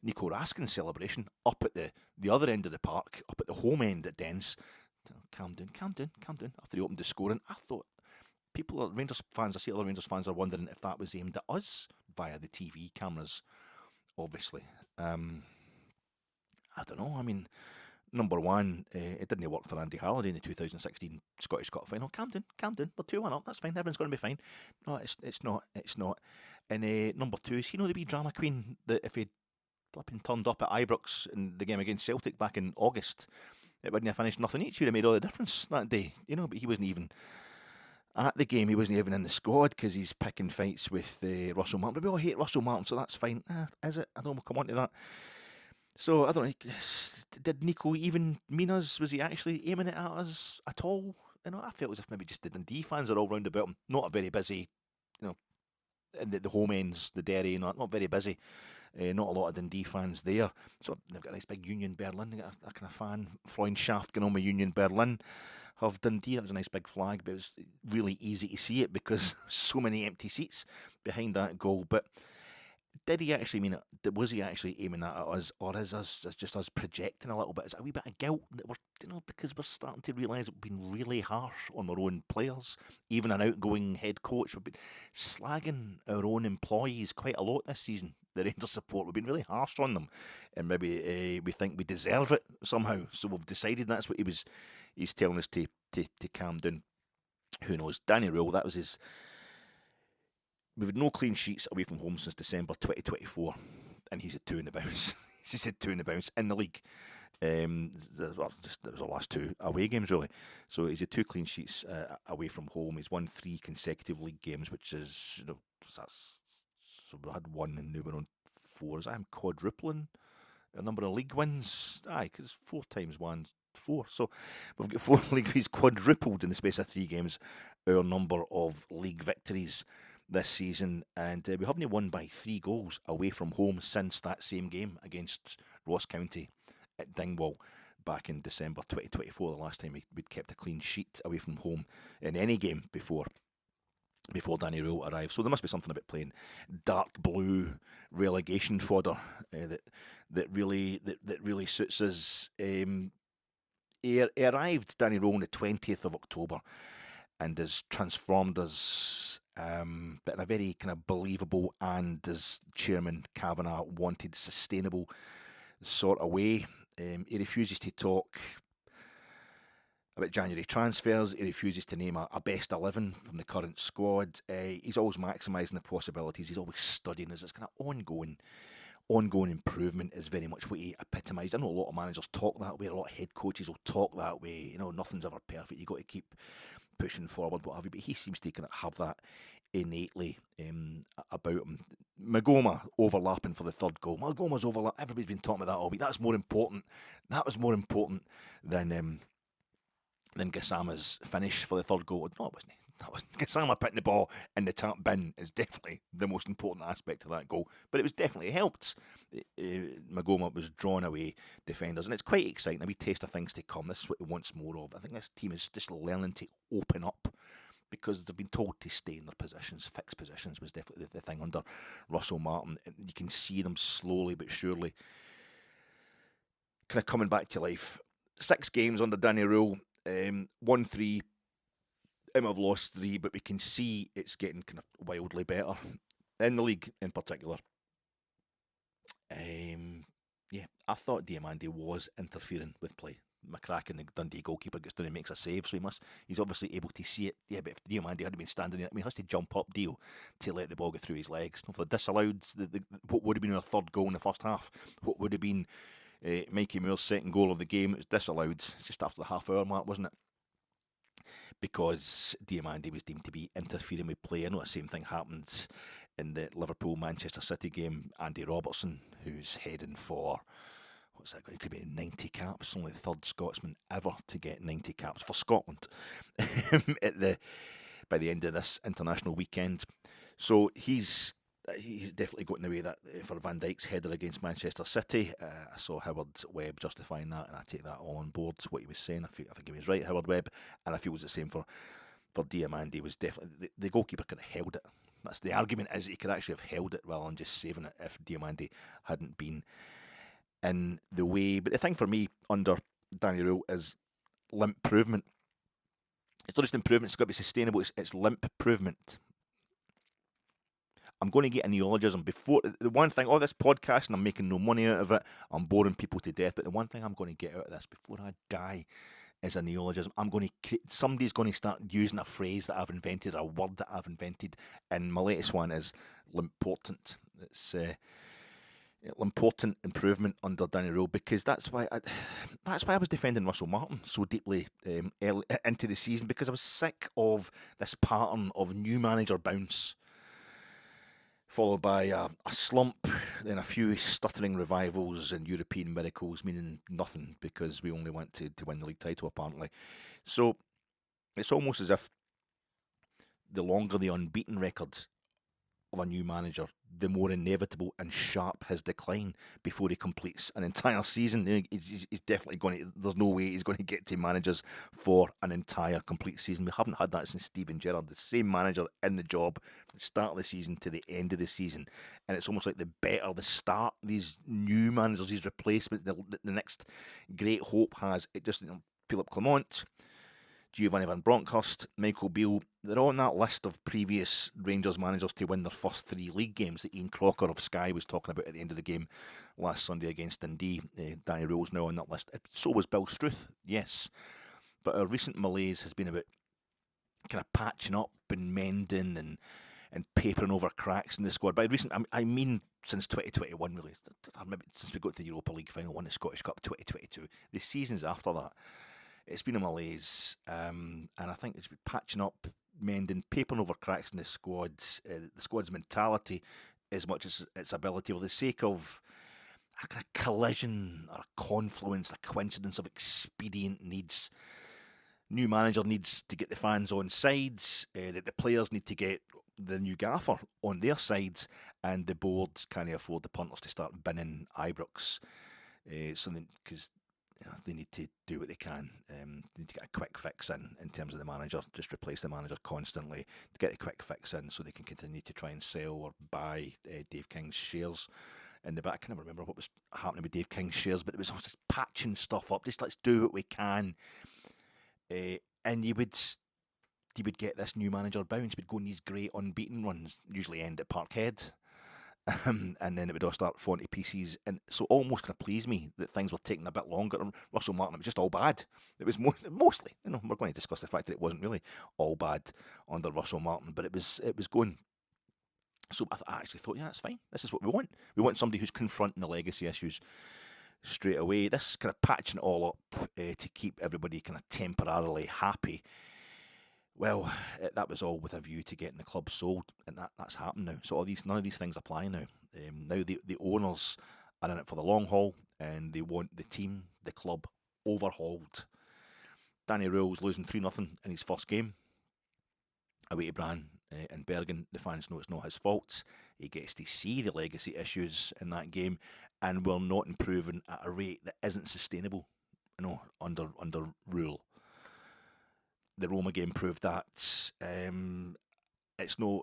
Nico Raskin's celebration up at the other end of the park, up at the home end at Dens. Calm down. After he opened the scoring, I thought Rangers fans, I see other Rangers fans are wondering if that was aimed at us via the TV cameras, obviously. I don't know. I mean, number one, it didn't work for Andy Halliday in the 2016 Scottish Cup final. Calm down. We're 2-1 up. That's fine. Everyone's going to be fine. No, it's not. And number two is, the wee drama queen that if he'd flipping turned up at Ibrox in the game against Celtic back in August, it wouldn't have finished nothing each. He would have made all the difference that day. But he wasn't even at the game. He wasn't even in the squad because he's picking fights with Russell Martin. But we all hate Russell Martin, so that's fine. Is it? I don't know. We'll come on to that. So, I don't know, did Nico even mean us? Was he actually aiming it at us at all? I felt as if maybe just the Dundee fans are all round about him. Not a very busy, in the home ends, the Derry, not very busy. Not a lot of Dundee fans there. So, they've got a nice big Union Berlin. They've got a kind of fan Freundschaft going on with Union Berlin of Dundee. That was a nice big flag, but it was really easy to see it because so many empty seats behind that goal. But did he actually mean it? Was he actually aiming that at us, or is just us projecting a little bit? Is it a wee bit of guilt that we're, because we're starting to realise we've been really harsh on our own players? Even an outgoing head coach, we've been slagging our own employees quite a lot this season. The Rangers support, we've been really harsh on them, and maybe we think we deserve it somehow. So we've decided that's what he's telling us to calm down. Who knows? Danny Röhl, that was his. We've had no clean sheets away from home since December 2024, and he's had 2 in the bounce. He's had 2 in the bounce in the league. That was our last 2 away games, really. So he's had 2 clean sheets away from home. He's won 3 consecutive league games, which is, so we had 1 and now we're on 4. Is that him quadrupling a number of league wins? Aye, because 4 times 1, 4. So we've got 4 league. He's quadrupled in the space of 3 games our number of league victories this season, and we haven't won by 3 goals away from home since that same game against Ross County at Dingwall back in December 2024, the last time we'd kept a clean sheet away from home in any game before Danny Röhl arrived. So there must be something about playing dark blue relegation fodder that really suits us. He arrived, Danny Röhl, on the 20th of October and has transformed us, but in a very kind of believable and, as Chairman Kavanagh wanted, sustainable sort of way. He refuses to talk about January transfers. He refuses to name a best 11 from the current squad. He's always maximising the possibilities. He's always studying us. It's kind of ongoing improvement is very much what he epitomised. I know a lot of managers talk that way. A lot of head coaches will talk that way. You know, nothing's ever perfect. You've got to keep pushing forward, what have you. But he seems to kind of have that innately about him. Magoma overlapping for the third goal. Magoma's overlap. Everybody's been talking about that all week. That's more important. That was more important than Gassama's finish for the third goal. No, it wasn't. That was Gassama putting the ball in the tap bin is definitely the most important aspect of that goal. But it was definitely helped. Magoma was drawn away defenders, and it's quite exciting. A wee taste of things to come. This is what he wants more of. I think this team is just learning to open up because they've been told to stay in their positions. Fixed positions was definitely the thing under Russell Martin. You can see them slowly but surely kind of coming back to life. 6 games under Danny Röhl. 1-3. I've lost 3, but we can see it's getting kind of wildly better in the league in particular. I thought Diamandi was interfering with play. McCracken, the Dundee goalkeeper, gets down and makes a save, so he's obviously able to see it. Yeah, but if Diamandi had been standing there, he has to jump up Dio to let the ball go through his legs. If they disallowed what would have been a third goal in the first half, what would have been Mikey Moore's second goal of the game, it was disallowed just after the half-hour mark, wasn't it? Because Diamandi was deemed to be interfering with play. I know the same thing happened in the Liverpool-Manchester City game. Andy Robertson, who's heading for, what's that going to be, 90 caps? Only the third Scotsman ever to get 90 caps for Scotland by the end of this international weekend. So he's definitely got in the way that for Van Dijk's header against Manchester City. I saw Howard Webb justifying that, and I take that all on board. What he was saying, I think he was right, Howard Webb, and I feel it was the same for Diamandi. Was definitely the goalkeeper could have held it. That's the argument, is he could actually have held it rather than just saving it if Diamandi hadn't been in the way. But the thing for me under Danny Röhl is Limp-Provement. It's not just improvement; it's got to be sustainable. It's Limp-Provement. I'm going to get a neologism before the one thing. All this podcast, and I'm making no money out of it. I'm boring people to death. But the one thing I'm going to get out of this before I die is a neologism. Somebody's going to start using a phrase that I've invented, a word that I've invented, and my latest one is Limportant. It's important improvement under Danny Röhl, because that's why I was defending Russell Martin so deeply early into the season, because I was sick of this pattern of new manager bounce, followed by a slump, then a few stuttering revivals and European miracles, meaning nothing because we only went to win the league title, apparently. So it's almost as if the longer the unbeaten record of a new manager, the more inevitable and sharp his decline before he completes an entire season. He's definitely going to, there's no way he's going to get to managers for an entire complete season. We haven't had that since Steven Gerrard, the same manager in the job from the start of the season to the end of the season. And it's almost like the better the start these new managers, these replacements, the next great hope has. It just, Philip Clement, Giovanni Van Bronckhorst, Michael Beale, they're on that list of previous Rangers managers to win their first 3 league games that Ian Crocker of Sky was talking about at the end of the game last Sunday against Dundee. Danny Röhl's now on that list. So was Bill Struth, yes. But our recent malaise has been about kind of patching up and mending and papering over cracks in the squad. By recent, I mean since 2021, really. Maybe since we got to the Europa League final, won the Scottish Cup 2022. The seasons after that, it's been a malaise, and I think it's been patching up, mending, papering over cracks in the squad's mentality as much as its ability, for the sake of a kind of collision or a confluence, a coincidence of expedient needs. New manager needs to get the fans on sides, the players need to get the new gaffer on their sides, and the board can't afford the punters to start binning Ibrox. Because they need to do what they can. They need to get a quick fix in terms of the manager, just replace the manager constantly to get a quick fix in so they can continue to try and sell or buy Dave King's shares. In the back, I can never remember what was happening with Dave King's shares, but it was just patching stuff up. Just let's do what we can, and you would get this new manager bounce. Would go on these great unbeaten runs, usually end at Parkhead, and then it would all start falling to pieces. And so, almost kind of pleased me that things were taking a bit longer. Russell Martin, it was just all bad. It was mostly, we're going to discuss the fact that it wasn't really all bad under Russell Martin, but it was going. So I actually thought, yeah, that's fine. This is what we want. We want somebody who's confronting the legacy issues straight away. This kind of patching it all up to keep everybody kind of temporarily happy. Well, that was all with a view to getting the club sold, and that's happened now. So none of these things apply now. Now the owners are in it for the long haul, and they want the team, the club, overhauled. Danny Röhl's losing 3-0 in his first game away to Brann in Bergen. The fans know it's not his fault. He gets to see the legacy issues in that game, and we're not improving at a rate that isn't sustainable. Under Röhl. The Roma game proved that it's not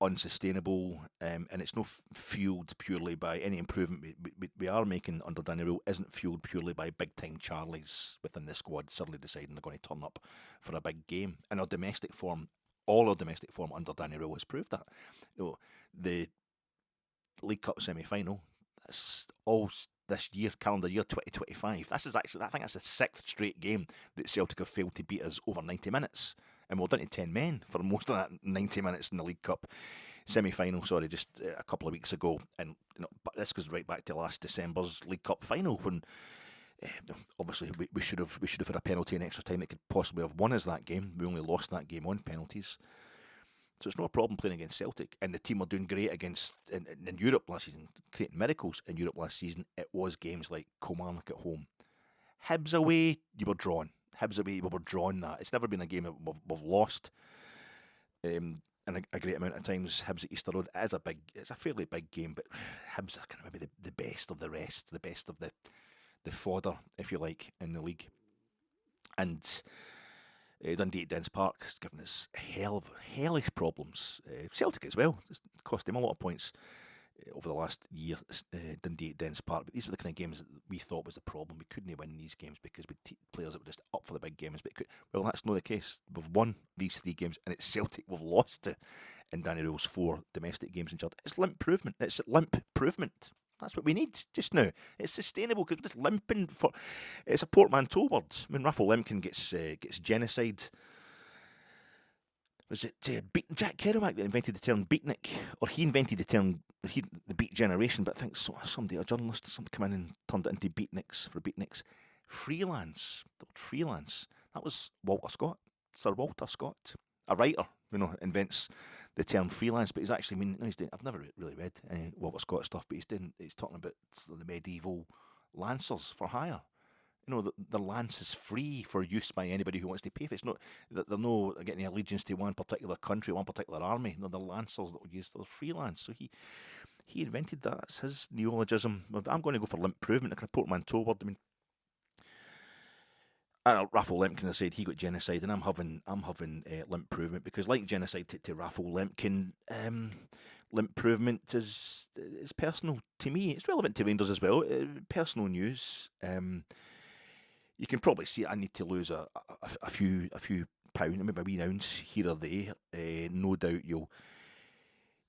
unsustainable, and it's not fueled purely by any improvement we are making under Danny Röhl. Isn't fueled purely by big time Charlies within the squad suddenly deciding they're going to turn up for a big game. In our domestic form, all our domestic form under Danny Röhl has proved that. The League Cup semi-final, that's all this year, calendar year 2025. This is actually, I think that's the 6th straight game that Celtic have failed to beat us over 90 minutes. And we're down to 10 men for most of that 90 minutes in the League Cup semi-final, just a couple of weeks ago. And but this goes right back to last December's League Cup final when obviously we should have had a penalty in extra time that could possibly have won us that game. We only lost that game on penalties. So it's not a problem playing against Celtic, and the team were doing great against in Europe last season, creating miracles in Europe last season. It was games like Kilmarnock at home. Hibs away, you were drawn. Hibs away, we were drawn that. It's never been a game that we've lost in a great amount of times. Hibs at Easter Road, it's a fairly big game, but Hibs are kind of maybe the best of the rest, the best of the fodder, if you like, in the league. And Dundee at Dens Park has given us hellish problems. Celtic as well. It's cost them a lot of points over the last year, Dundee at Dens Park. But these were the kind of games that we thought was the problem. We couldn't win these games because we players that were just up for the big games. But well, that's not the case. We've won these 3 games, and it's Celtic we've lost to in Danny Röhl's 4 domestic games in charge. It's Limp-Provement. It's Limp-Provement. That's what we need just now. It's sustainable because we're just limping for. It's a portmanteau word. When Raphael Lemkin gets genocide, was it Jack Kerouac that invented the term beatnik, or he invented the term the beat generation? But I think somebody, a journalist, come in and turned it into beatniks for beatniks. Freelance, the word freelance. That was Walter Scott, Sir Walter Scott, a writer. Invents the term freelance, but he's actually I've never really read any Walter Scott stuff, but he's talking about the medieval lancers for hire. The lance is free for use by anybody who wants to pay for it. It's not that they're not getting allegiance to one particular country, one particular army. The lancers that were used, they're freelance. So he invented that. That's his neologism. I'm going to go for Limp-Provement, a kind of portmanteau word. Raphael Lemkin has said he got genocide, and I'm having Limp-Provement because, like genocide to Raphael Lemkin, Limp-Provement is personal to me. It's relevant to Rangers as well. Personal news. You can probably see I need to lose a few pounds, maybe a wee ounce here or there. No doubt you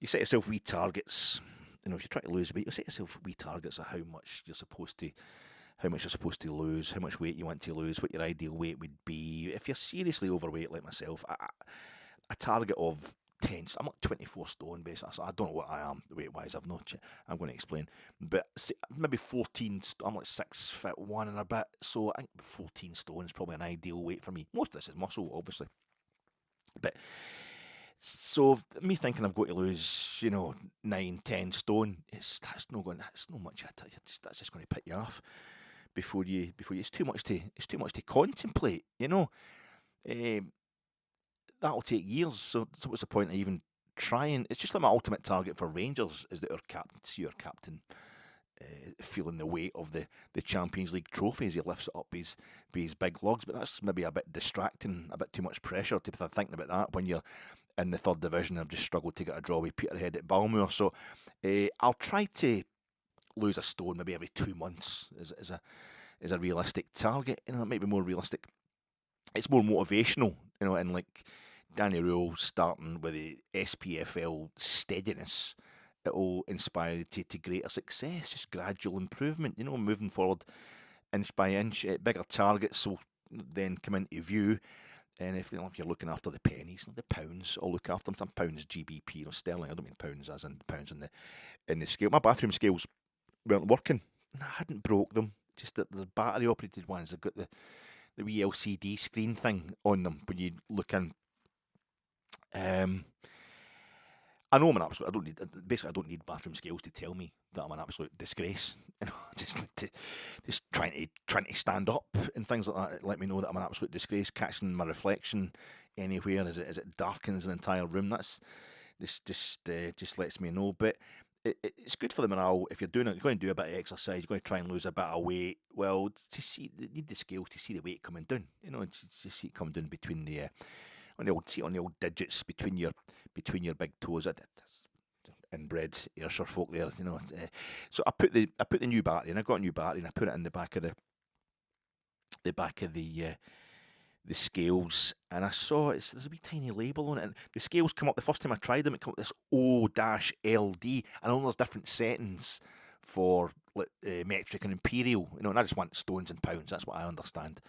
set yourself wee targets. If you're trying to lose weight, you set yourself wee targets of how much you're supposed to lose, how much weight you want to lose, what your ideal weight would be. If you're seriously overweight like myself, a target of 10, I'm like 24 stone basically, so I don't know what I am weight-wise, I'm going to explain, but maybe 14, I'm like 6'1" and a bit, so I think 14 stone is probably an ideal weight for me. Most of this is muscle, obviously, but So me thinking I'm going to lose, 9, 10 stone, that's no going. That's not much. That's just going to put you off before you. It's too much to contemplate. That'll take years. So what's the point of even trying? It's just like my ultimate target for Rangers is that our captain feeling the weight of the Champions League trophy as he lifts it up with his big lugs. But that's maybe a bit distracting, a bit too much pressure to be thinking about that when you're in the third division. I've just struggled to get a draw with Peterhead at Balmoor. So I'll try to lose a stone maybe every 2 months as a realistic target. It might be more realistic. It's more motivational, and like Danny Röhl starting with the SPFL steadiness, it will inspire you to greater success, just gradual improvement, moving forward inch by inch. Bigger targets will then come into view. And if you're looking after the pennies, the pounds, I'll look after them. Some pounds GBP, sterling. I don't mean pounds as in pounds in the scale. My bathroom scales weren't working. I hadn't broke them. Just that the battery operated ones have got the wee LCD screen thing on them when you look in. I know I'm an absolute. I don't need bathroom scales to tell me that I'm an absolute disgrace. Just trying to stand up and things like that. Let me know that I'm an absolute disgrace. Catching my reflection anywhere as it darkens an entire room. That's just lets me know. But it's good for the morale if you're going to do a bit of exercise. You're going to try and lose a bit of weight. Well, you need the scales to see the weight coming down. To see it coming down between the on the old digits between your big toes. That's inbred Ayrshire folk there, So I put the new battery in. I got a new battery and I put it in the back of the scales, and I saw there's a wee tiny label on it, and the scales come up. The first time I tried them, it came up this O-LD. I know there's different settings for metric and imperial, and I just want stones and pounds. That's what I understand.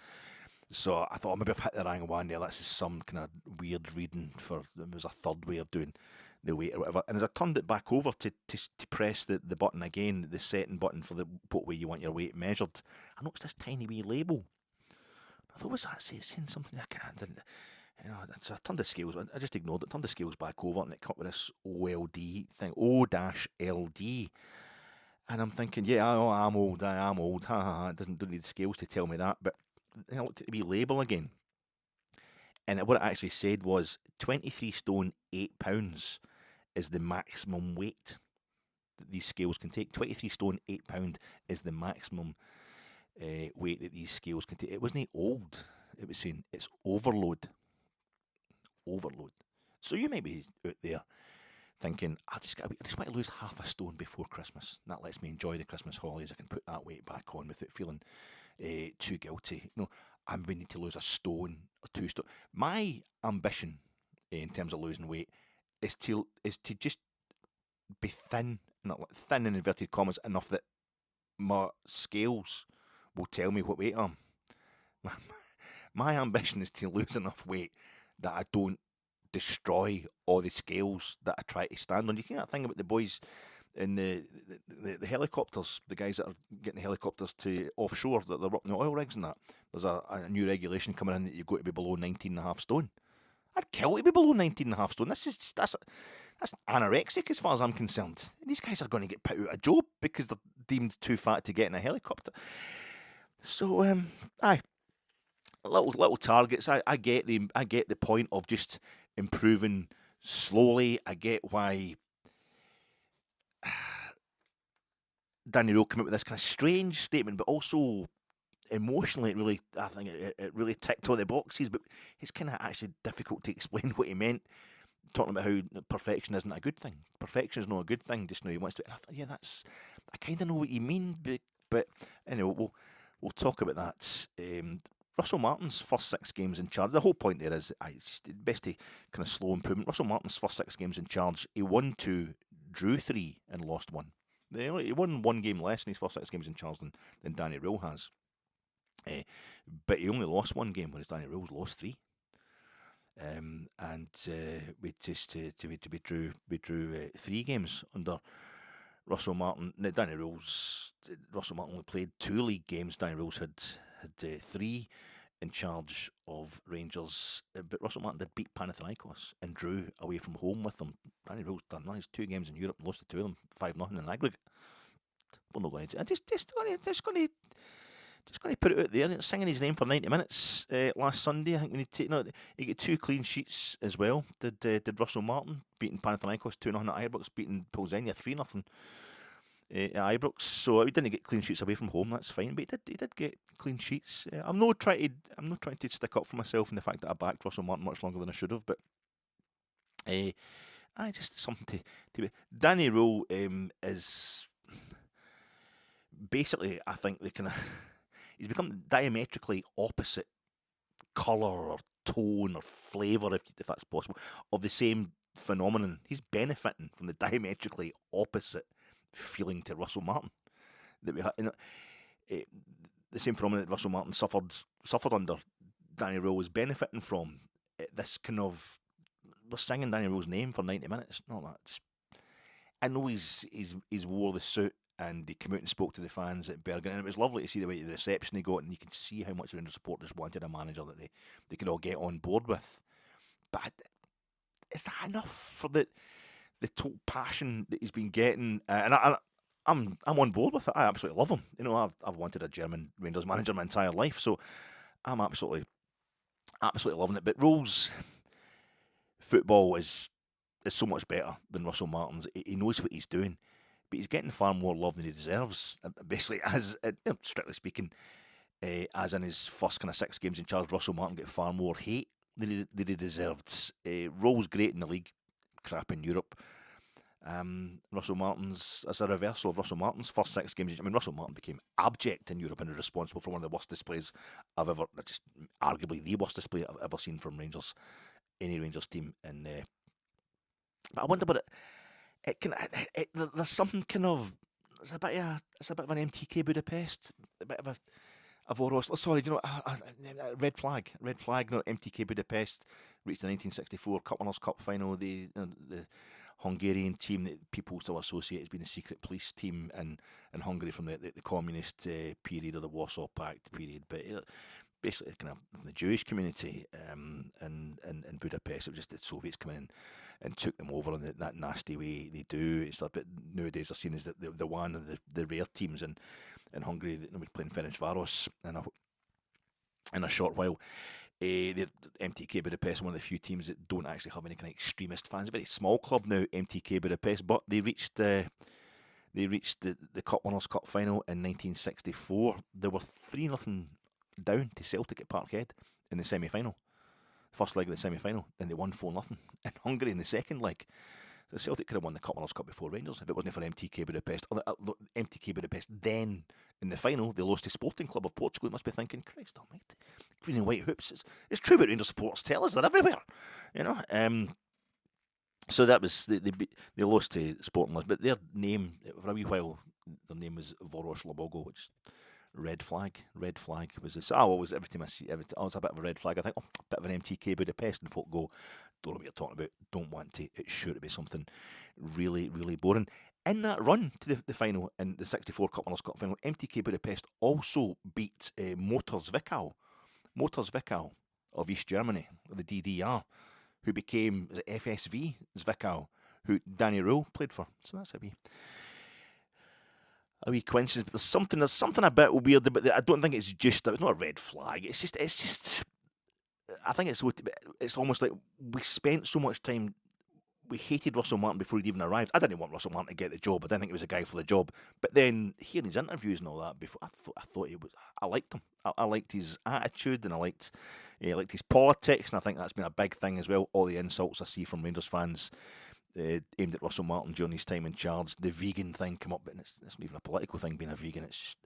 So I thought maybe I've hit the wrong one there. That's just some kind of weird reading for there was a third way of doing the weight or whatever. And as I turned it back over to press the button again, the setting button for what way you want your weight measured, I noticed this tiny wee label. I thought, what's that saying something? I didn't. So I turned the scales. I just ignored it. Turned the scales back over, and it came up with this OLD thing, O-LD. And I'm thinking, yeah, I'm old. I am old. Ha ha ha. Don't need the scales to tell me that. But then I looked at the wee label again, and what it actually said was 23 stone 8 pounds is the maximum weight that these scales can take. 23 stone 8 pound is the maximum weight that these scales can take. It wasn't old. It was saying it's overload. So you might be out there thinking, I just want to lose half a stone before Christmas. That lets me enjoy the Christmas holidays. I can put that weight back on without feeling too guilty. I need to lose a stone or 2 stone. My ambition in terms of losing weight is to just be thin, not like thin in inverted commas, enough that my scales will tell me what weight I am. My ambition is to lose enough weight that I don't destroy all the scales that I try to stand on. You can't think about the boys in the helicopters, the guys that are getting the helicopters to offshore, that they're working the oil rigs and that. There's a new regulation coming in that you've got to be below 19.5 stone. I'd kill to be below 19.5 stone. That's anorexic as far as I'm concerned. These guys are going to get put out of job because they're deemed too fat to get in a helicopter. So, little targets. I get the point of just improving slowly. I get why Danny Röhl came up with this kind of strange statement, but also emotionally, I think it really ticked all the boxes. But it's kind of actually difficult to explain what he meant, talking about how perfection isn't a good thing. Perfection is not a good thing. Just now he wants to. And I thought, yeah, I kind of know what you mean, but anyway, we'll talk about that. Russell Martin's first 6 games in charge. The whole point there is it's best to kind of slow improvement. Russell Martin's first 6 games in charge, he won 2, drew 3, and lost 1. He won 1 game less in his first 6 games in charge than Danny Röhl has. But he only lost 1 game, whereas Danny Röhl's lost 3. We drew 3 games under Russell Martin. Now, Russell Martin only played 2 league games. Danny Röhl's had 3. in charge of Rangers, but Russell Martin did beat Panathinaikos and drew away from home with them. Danny Röhl's done nice 2 games in Europe, lost the 2 of them, 5-0 in aggregate. We're not going to. I'm just going to put it out there. Singing his name for 90 minutes last Sunday. I think we need to. No, he got 2 clean sheets as well. Did Russell Martin, beating Panathinaikos 2-0 at Ibrox, beating Polzenia 3-0 at Ibrox. So he didn't get clean sheets away from home. That's fine, but he did get clean sheets. I'm not trying to stick up for myself in the fact that I backed Russell Martin much longer than I should have, but I just something to. Danny Röhl is basically, I think, he's become diametrically opposite colour or tone or flavour, if that's possible, of the same phenomenon. He's benefiting from the diametrically opposite feeling to Russell Martin that we had. The same phenomenon that Russell Martin suffered under, Danny Röhl was benefiting from. This kind of, we're singing Danny Röhl's name for 90 minutes. No, that just. I know he's wore the suit and he came out and spoke to the fans at Bergen, and it was lovely to see the way the reception he got, and you can see how much the Rangers supporters wanted a manager that they could all get on board with. But is that enough for the total passion that he's been getting? And I'm on board with it. I absolutely love him. You know, I've wanted a German Rangers manager my entire life, so I'm absolutely loving it. But Röhl's football is so much better than Russell Martin's. He knows what he's doing, but he's getting far more love than he deserves. Basically, as strictly speaking, as in his first kind of 6 games in charge, Russell Martin got far more hate than he deserved. Röhl's great in the league, crap in Europe. Russell Martin's, as a reversal of Russell Martin's first 6 games. I mean, Russell Martin became abject in Europe and is responsible for one of the worst displays I've ever, just arguably the worst display I've ever seen from Rangers, any Rangers team. And but I wonder about it. There's something kind of, it's a bit of an MTK Budapest, a bit of a Voros. Sorry, do you know, red flag. No, MTK Budapest reached the 1964 Cup Winners' Cup final. The Hungarian team that people still associate as being the secret police team in Hungary from the communist period, or the Warsaw Pact period, but basically kind of from the Jewish community in Budapest. It was just the Soviets coming in and took them over in that nasty way they do. It's a bit, nowadays they're seen as the one of the rare teams in Hungary that we're playing Ferencváros in a short while. The MTK Budapest, one of the few teams that don't actually have any kind of extremist fans. A very small club now, MTK Budapest, but they reached the Cup Winners' Cup final in 1964. They were 3-0 down to Celtic at Parkhead in the semi-final. First leg of the semi-final, then they won 4-0 in Hungary in the second leg. So Celtic could have won the Cup Winners' Cup before Rangers if it wasn't for MTK Budapest. MTK Budapest then, in the final, they lost to Sporting Club of Portugal. They must be thinking, Christ almighty, green and white hoops. It's true what Rangers supporters tell us, they're everywhere. You know. So that was, they lost to Sporting Club, but their name, for a wee while, their name was Voros Lobogo, which red flag was this. Always every time I see it's a bit of a red flag. I think, a bit of an MTK Budapest, and folk go, don't know what you're talking about, don't want to. It's sure to be something really, really boring. In that run to the final, in the 64 Cup Winners' Cup final, MTK Budapest also beat Motors Zwickau of East Germany, of the DDR, who became FSV Zwickau, who Danny Röhl played for. So that's a wee coincidence, but there's something a bit weird about that. I don't think it's not a red flag. It's just. I think it's almost like we spent so much time. We hated Russell Martin before he'd even arrived. I didn't want Russell Martin to get the job. I didn't think he was a guy for the job. But then hearing his interviews and all that, before I thought he was. I liked him. I liked his attitude, and I liked his politics, and I think that's been a big thing as well. All the insults I see from Rangers fans aimed at Russell Martin during his time in charge. The vegan thing come up, but it's not even a political thing being a vegan. It's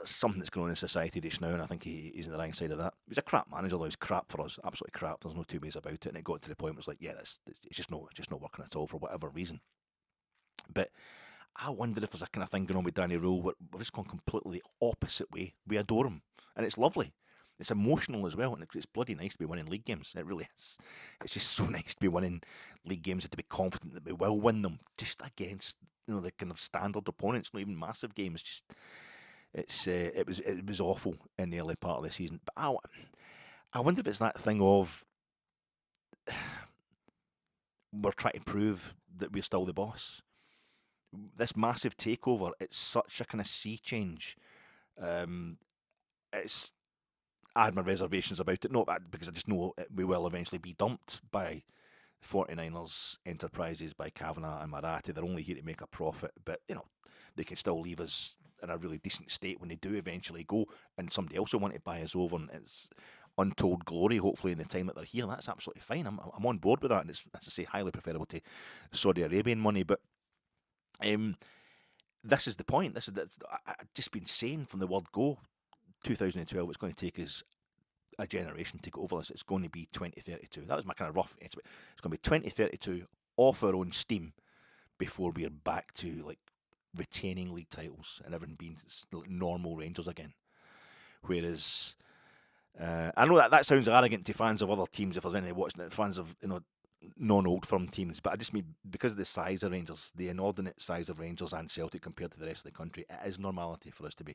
something that's going on in society just now, and I think he's on the right side of that. He's a crap manager, though. He's crap for us, absolutely crap. There's no two ways about it, and it got to the point where it's like, yeah, it's just not working at all for whatever reason. But I wonder if there's a kind of thing going on with Danny Röhl where we've just gone completely the opposite way. We adore him, and it's lovely. It's emotional as well, and it's bloody nice to be winning league games. It really is. It's just so nice to be winning league games and to be confident that we will win them, just against the kind of standard opponents, not even massive games. Just it was awful in the early part of the season. But I wonder if it's that thing of we're trying to prove that we're still the boss. This massive takeover, it's such a kind of sea change. It's I had my reservations about it, not because I just know we will eventually be dumped by 49ers Enterprises, by Kavanagh and Marathi. They're only here to make a profit, but they can still leave us in a really decent state when they do eventually go, and somebody else will want to buy us over, and it's untold glory, hopefully, in the time that they're here. That's absolutely fine. I'm on board with that, and it's, as I say, highly preferable to Saudi Arabian money. But this is the point. I've just been saying from the word go, 2012, it's going to take us a generation to get over this. It's going to be 2032. That was my kind of rough estimate. It's going to be 2032 off our own steam before we're back to like retaining league titles and everything being normal Rangers again. Whereas I know that sounds arrogant to fans of other teams, if there's any watching it, fans of non-old firm teams, but I just mean because of the size of Rangers, the inordinate size of Rangers and Celtic compared to the rest of the country, it is normality for us to be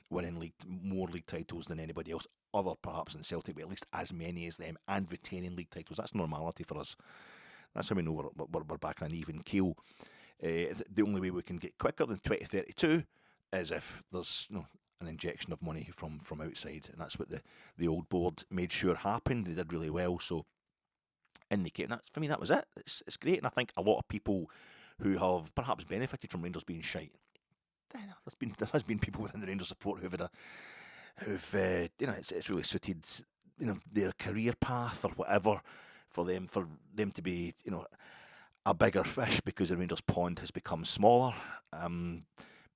winning more league titles than anybody else, other perhaps than Celtic, but at least as many as them, and retaining league titles. That's normality for us. That's how we know we're back on an even keel. The only way we can get quicker than 2032 is if there's an injection of money from outside, and that's what the old board made sure happened. They did really well, so indicate. And for me, that was it. It's great, and I think a lot of people who have perhaps benefited from Rangers being shite. There has been people within the Rangers support who've it's really suited their career path or whatever for them to be a bigger fish because the Rangers pond has become smaller.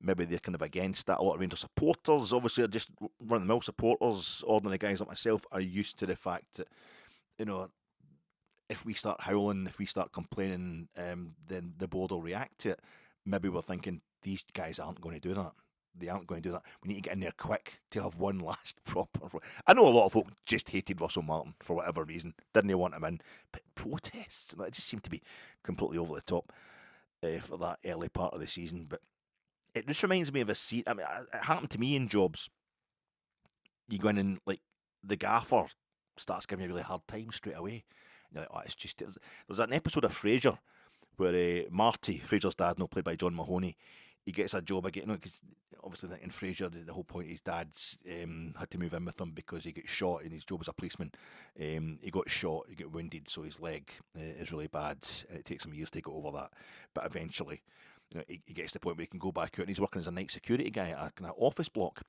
Maybe they're kind of against that. A lot of Rangers supporters, obviously, are just run-of-the-mill supporters. Ordinary guys like myself are used to the fact that if we start howling, if we start complaining, then the board will react to it. Maybe we're thinking, these guys aren't going to do that. They aren't going to do that. We need to get in there quick to have one last proper... I know a lot of folk just hated Russell Martin for whatever reason. Didn't want him in. But protests, it just seemed to be completely over the top for that early part of the season. But it just reminds me of a scene... I mean, it happened to me in jobs. You go in and, like, the gaffer starts giving you a really hard time straight away. You're like, oh, it's just... There's an episode of Frasier where Marty, Frasier's dad, played by John Mahoney, he gets a job again, because obviously in Frasier, the whole point, his dad's had to move in with him because he got shot, and his job as a policeman. He got shot, he got wounded, so his leg is really bad, and it takes him years to get over that. But eventually, he gets to the point where he can go back out, and he's working as a night security guy at a kind of office block,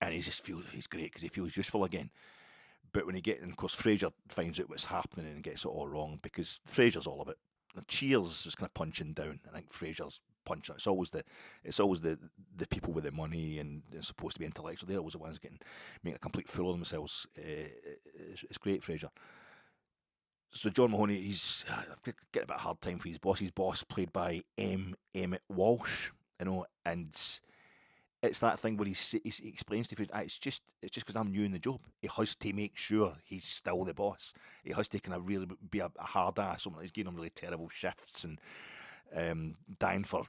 and he's great because he feels useful again. But when he gets, and of course, Frasier finds out what's happening and gets it all wrong, because Frasier's all about. Cheers is kind of punching down. I think Frasier's punching. It's always the people with the money and they're supposed to be intellectual. They're always the ones making a complete fool of themselves. It's great, Frasier. So John Mahoney, he's getting a bit of a hard time for his boss. His boss, played by Emmett Walsh, and it's that thing where he explains to you, it's just because I'm new in the job. He has to make sure he's still the boss. He has to kind of really be a hard ass. He's giving him really terrible shifts and dying for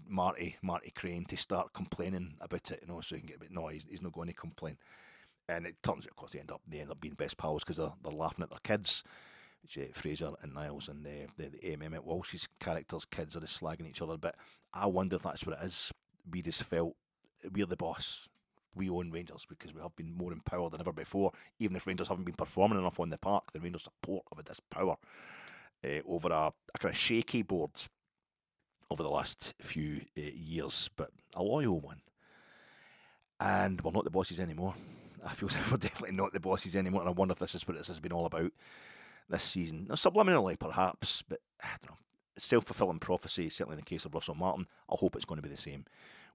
Marty Crane to start complaining about it, so he can get a bit. No, he's not going to complain. And it turns out, of course, they end up being best pals because they're laughing at their kids. Which Fraser and Niles and the Emmett Walsh's characters' kids are just slagging each other. But I wonder if that's what it is. We just felt we're the boss. We own Rangers because we have been more in power than ever before. Even if Rangers haven't been performing enough on the park, the Rangers support of this power over a kind of shaky board over the last few years, but a loyal one. And we're not the bosses anymore. I feel as if we're definitely not the bosses anymore, and I wonder if this is what this has been all about this season. Now, subliminally, perhaps, but I don't know. Self-fulfilling prophecy, certainly in the case of Russell Martin. I hope it's going to be the same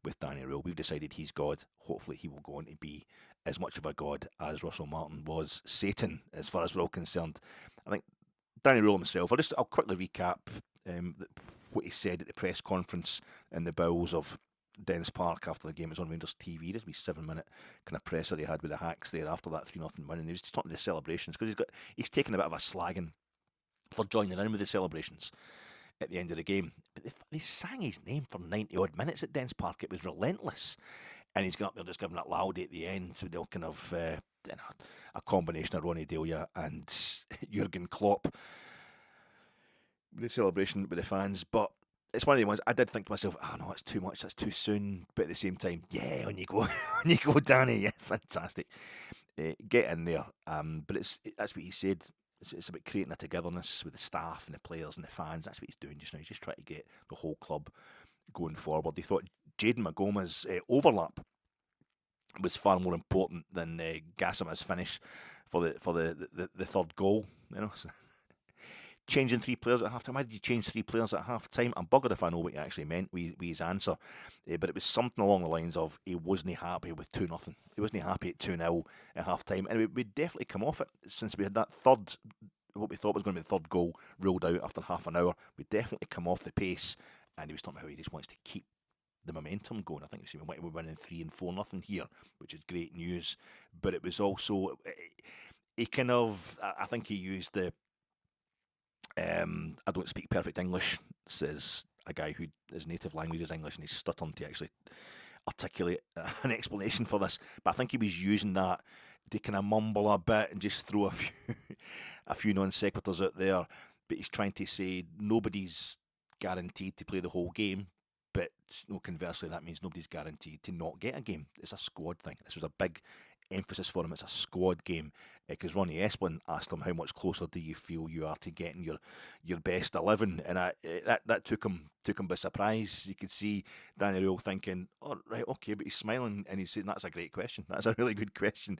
with Danny Röhl. We've decided he's God. Hopefully he will go on to be as much of a God as Russell Martin was Satan, as far as we're all concerned. I think Danny Röhl himself, I'll quickly recap what he said at the press conference in the bowels of Dens Park after the game. It was on Rangers TV. There's a 7-minute kind of presser he had with the Hacks there after that 3-0 win, and he was just talking to the celebrations because he's taken a bit of a slagging for joining in with the celebrations. at the end of the game. But they sang his name for 90 odd minutes at Dens Park. It was relentless. And he's got up there just giving it loudly at the end. So they'll kind of a combination of Ronnie Delia and Jurgen Klopp with the celebration with the fans. But it's one of the ones I did think to myself, oh no, that's too much, that's too soon. But at the same time, yeah, on you go, on you go, Danny, yeah, fantastic. Get in there. But that's what he said. It's about creating a togetherness with the staff and the players and the fans. That's what he's doing just now. He's just trying to get the whole club going forward. He thought Jaden Magoma's overlap was far more important than Gassama's finish for the third goal. You know, changing 3 players at half time. Why did you change 3 players at half time? I'm buggered if I know what he actually meant with his answer. But it was something along the lines of he wasn't happy with 2-0. He wasn't happy at 2-0 at half time. And we'd definitely come off it since we had that third, what we thought was going to be the third goal, ruled out after half an hour. We'd definitely come off the pace. And he was talking about how he just wants to keep the momentum going. I think we're winning 3 and 4-0 here, which is great news. But it was also, he kind of, I think he used the, I don't speak perfect English, says a guy who his native language is English and he's stuttering to actually articulate an explanation for this. But I think he was using that to kind of mumble a bit and just throw a few non sequiturs out there. But he's trying to say nobody's guaranteed to play the whole game. But conversely, that means nobody's guaranteed to not get a game. It's a squad thing. This was a big emphasis for him. It's a squad game. Because Ronnie Esplin asked him, how much closer do you feel you are to getting your best 11? And that took him by surprise. You could see Danny Röhl thinking, oh, right, okay, but he's smiling and he's saying, that's a great question. That's a really good question.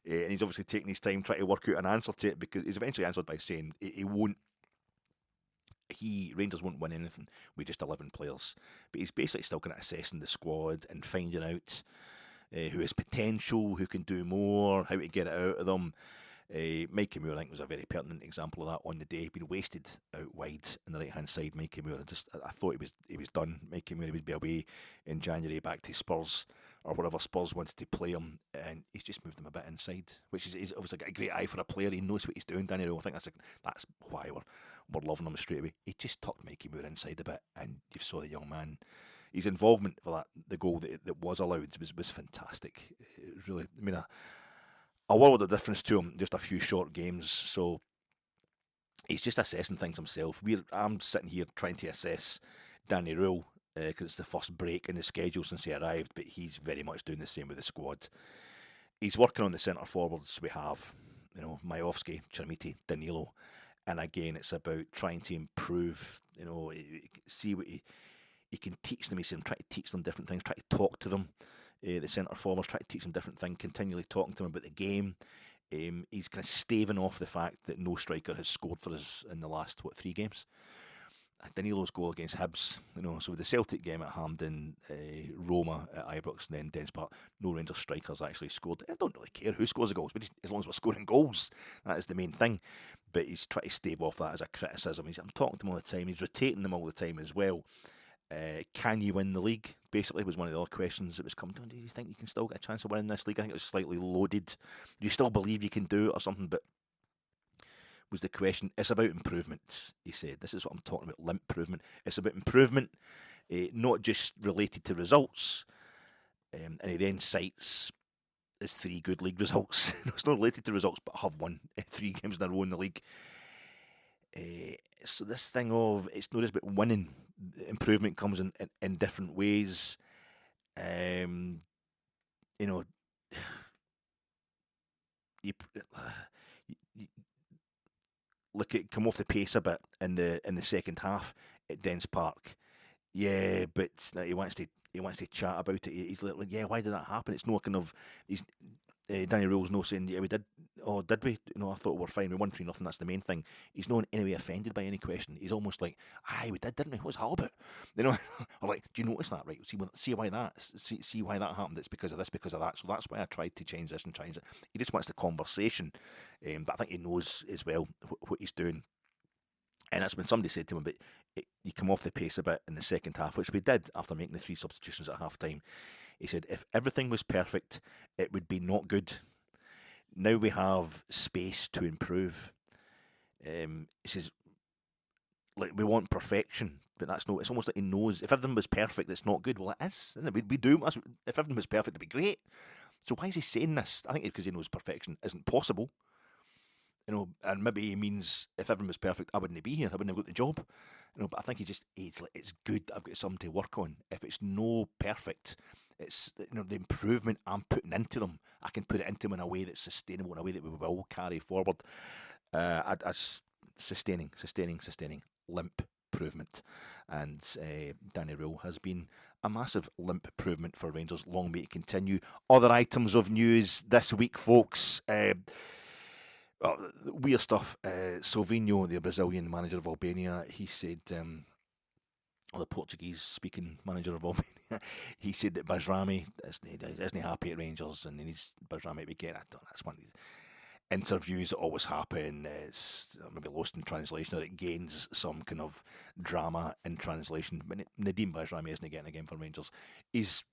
And he's obviously taking his time trying to work out an answer to it, because he's eventually answered by saying he won't. Rangers won't win anything with just 11 players. But he's basically still kind of assessing the squad and finding out who has potential, who can do more, how to get it out of them. Mikey Moore, I think, was a very pertinent example of that on the day. He'd been wasted out wide on the right-hand side, Mikey Moore. I thought he was done. Mikey Moore would be away in January back to Spurs or wherever Spurs wanted to play him, and he's just moved them a bit inside, which is he's obviously got a great eye for a player. He knows what he's doing, Danny Röhl. I think that's why we're loving him straight away. He just tucked Mikey Moore inside a bit, and you saw the young man. His involvement for the goal that was allowed was fantastic. It was really, I mean, a world of difference to him, just a few short games. So he's just assessing things himself. I'm sitting here trying to assess Danny Röhl because it's the first break in the schedule since he arrived, but he's very much doing the same with the squad. He's working on the centre forwards we have, Majowski, Chermiti, Danilo, and again, it's about trying to improve, see what he can teach them. He said, try to teach them different things, try to talk to them. The centre forwards, try to teach them different things, continually talking to them about the game. He's kind of staving off the fact that no striker has scored for us in the last, 3 games. Danilo's goal against Hibs, so with the Celtic game at Hampden, Roma at Ibrox, and then Dens Park, no Rangers strikers actually scored. I don't really care who scores the goals, but as long as we're scoring goals, that is the main thing. But he's trying to stave off that as a criticism. I'm talking to him all the time, he's rotating them all the time as well. Can you win the league? Basically, was one of the other questions that was coming down. Do you think you can still get a chance of winning this league? I think it was slightly loaded. Do you still believe you can do it or something? But was the question. It's about improvement, he said. This is what I'm talking about, Limp-Provement. It's about improvement, not just related to results. And he then cites his 3 good league results. It's not related to results, but have won 3 games in a row in the league. So this thing of it's not just about winning. Improvement comes in different ways. You look at come off the pace a bit in the second half at Dens Park. Yeah, but he wants to chat about it. He's like, yeah, why did that happen? It's no kind of Danny Röhl's no saying, yeah, we did. Oh, did we? I thought we were fine. We won 3-0. That's the main thing. He's not in any way offended by any question. He's almost like, aye, we did, didn't we? What's that all about? Or like, do you notice that? Right? See why that? See why that happened? It's because of this, because of that. So that's why I tried to change this and change it. He just wants the conversation, but I think he knows as well what he's doing. And that's when somebody said to him, but you come off the pace a bit in the second half, which we did after making the 3 substitutions at half time. He said, if everything was perfect, it would be not good. Now we have space to improve. He says, like we want perfection, but that's no. It's almost like he knows if everything was perfect, it's not good. Well, it is, isn't it? We do. If everything was perfect, it'd be great. So why is he saying this? I think it's because he knows perfection isn't possible. And maybe he means if everything was perfect, I wouldn't be here. I wouldn't have got the job. But I think he's like, it's good that I've got something to work on. If it's no perfect, it's the improvement I'm putting into them. I can put it into them in a way that's sustainable, in a way that we will carry forward. As sustaining. Limp-Provement. And Danny Röhl has been a massive Limp-Provement for Rangers. Long may it continue. Other items of news this week, folks. Weird stuff. Silvinho, the Brazilian manager of Albania, he said, or the Portuguese-speaking manager of Albania, he said that Bajrami isn't happy at Rangers and he needs Bajrami to be getting. I don't know, that's one of these interviews that always happen. It's maybe lost in translation, or it gains some kind of drama in translation. But Nadim Bajrami isn't getting a game for Rangers. He's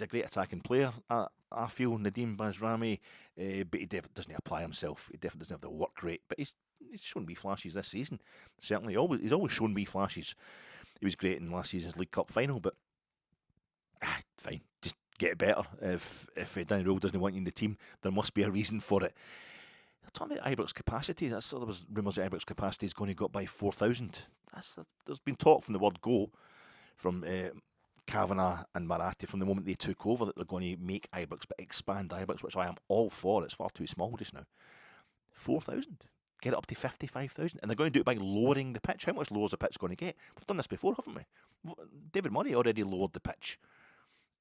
a great attacking player. I feel Nadim Bajrami, but he doesn't apply himself. He definitely doesn't have the work rate. But he's shown wee flashes this season. Certainly, he's always shown wee flashes. He was great in last season's League Cup final, but fine, just get better. If Danny Röhl doesn't want you in the team, there must be a reason for it. They're talking about Ibrox capacity. There was rumours that Ibrox capacity is going to go up by 4,000. There's been talk from the word go, from Kavanagh and Marathi from the moment they took over, that they're going to make Ibrox, but expand Ibrox, which I am all for. It's far too small just now. 4,000. Get it up to 55,000. And they're going to do it by lowering the pitch. How much lower is the pitch going to get? We've done this before, haven't we? David Murray already lowered the pitch.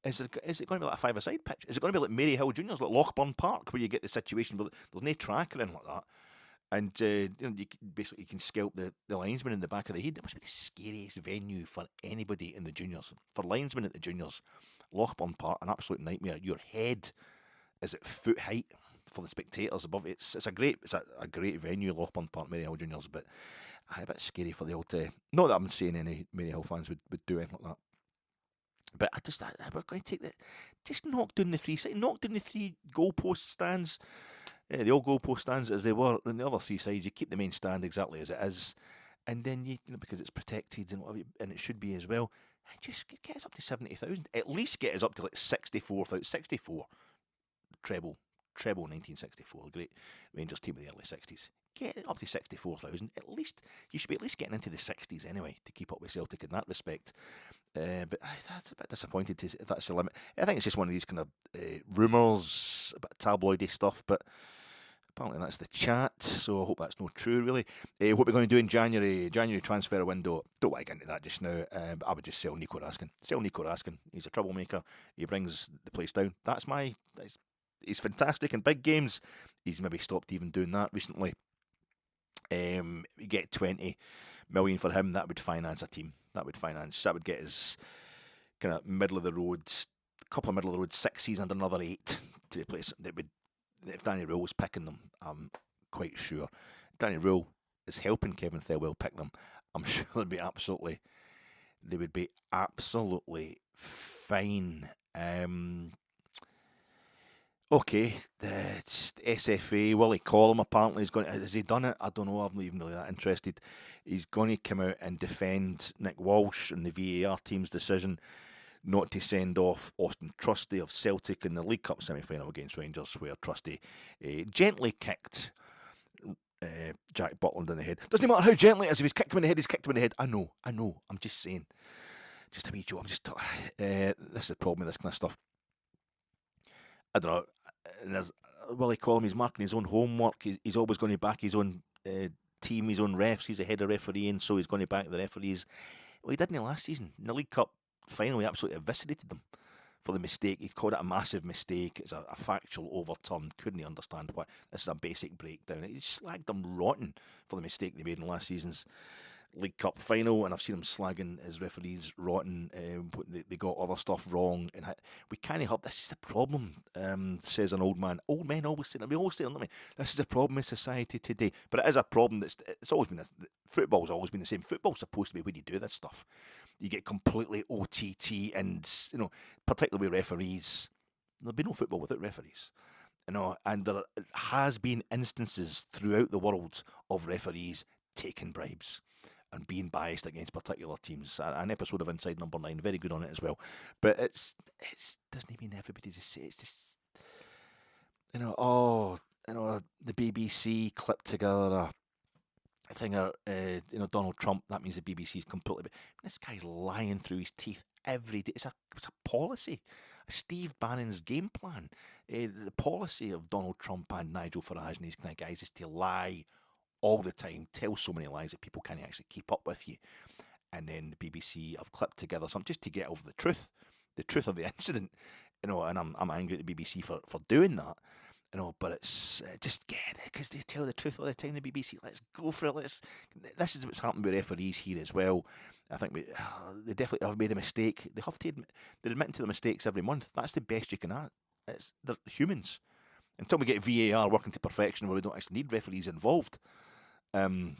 Is it going to be like a five-a-side pitch? Is it going to be like Maryhill Juniors, like Lochburn Park, where you get the situation where there's no track or anything like that? And you can scalp the linesman in the back of the head. It must be the scariest venue for anybody in the juniors. For linesmen at the juniors, Lochburn Park, an absolute nightmare. Your head is at foot height for the spectators above. It's a great venue, Lochburn Park, Maryhill Juniors, but a bit scary for the old. Not that I'm saying any Maryhill fans would do anything like that. But we're going to take that. Just knock down the three goalpost stands. The old goalpost stands as they were on the other three sides. You keep the main stand exactly as it is, and then you because it's protected and it should be as well. And just get us up to 70,000. At least get us up to like 64,000. 64 treble 1964. The great Rangers team of the early 60s. Get it up to 64,000. At least you should be at least getting into the 60s anyway to keep up with Celtic in that respect. But that's a bit disappointed to that's the limit. I think it's just one of these kind of rumours, a bit tabloidy stuff, but apparently that's the chat, so I hope that's not true, really. What we're going to do in January transfer window, don't want to get into that just now, but I would just sell Nico Raskin. He's a troublemaker. He brings the place down. He's fantastic in big games. He's maybe stopped even doing that recently. You get 20 million for him, that would finance a team. That would get us kind of middle of the road, couple of middle of the road sixes and another 8 to replace. If Danny Röhl was picking them, I'm quite sure. Danny Röhl is helping Kevin Thelwell pick them. I'm sure they would be absolutely fine. Okay, the SFA, Willie Collum apparently is going to, has he done it? I don't know, I'm not even really that interested. He's going to come out and defend Nick Walsh and the VAR team's decision not to send off Austin TRUSTYD of Celtic in the League Cup semi-final against Rangers, where TRUSTYD gently kicked Jack Butland in the head. Doesn't matter how gently it is, if he's kicked him in the head, he's kicked him in the head. I know, I'm just saying. Just a wee joke, this is the problem with this kind of stuff. I don't know. There's Willie Collum, he's marking his own homework. He's always going to back his own team, his own refs. He's a head of refereeing, so he's going to back the referees. Well, he didn't last season. In the League Cup final, he absolutely eviscerated them for the mistake. He called it a massive mistake. It's a factual overturn. Couldn't he understand why? This is a basic breakdown. He slagged them rotten for the mistake they made in last season's League Cup final, and I've seen him slagging his referees rotten. They got other stuff wrong, and we can't help. This is the problem, says an old man. Old men always say that. We always say that, don't we? This is the problem in society today. But it is a problem it's always been. Football's always been the same. Football's supposed to be when you do this stuff. You get completely OTT, and particularly with referees. There'll be no football without referees. And there has been instances throughout the world of referees taking bribes. and being biased against particular teams. An episode of Inside Number 9, very good on it as well. But it doesn't mean everybody just say it's just, the BBC clipped together a thing, Donald Trump, that means the BBC's completely. But this guy's lying through his teeth every day. It's a policy. Steve Bannon's game plan. The policy of Donald Trump and Nigel Farage and these kind of guys is to lie all the time, tell so many lies that people can't actually keep up with you. And then the BBC have clipped together something just to get over the truth of the incident, and I'm angry at the BBC for doing that, but it's just get it, because they tell the truth all the time, the BBC. Let's go for it. This is what's happened with referees here as well. I think they definitely have made a mistake. They have to they're admitting to the mistakes every month. That's the best you can add. They're humans. Until we get VAR working to perfection where we don't actually need referees involved, then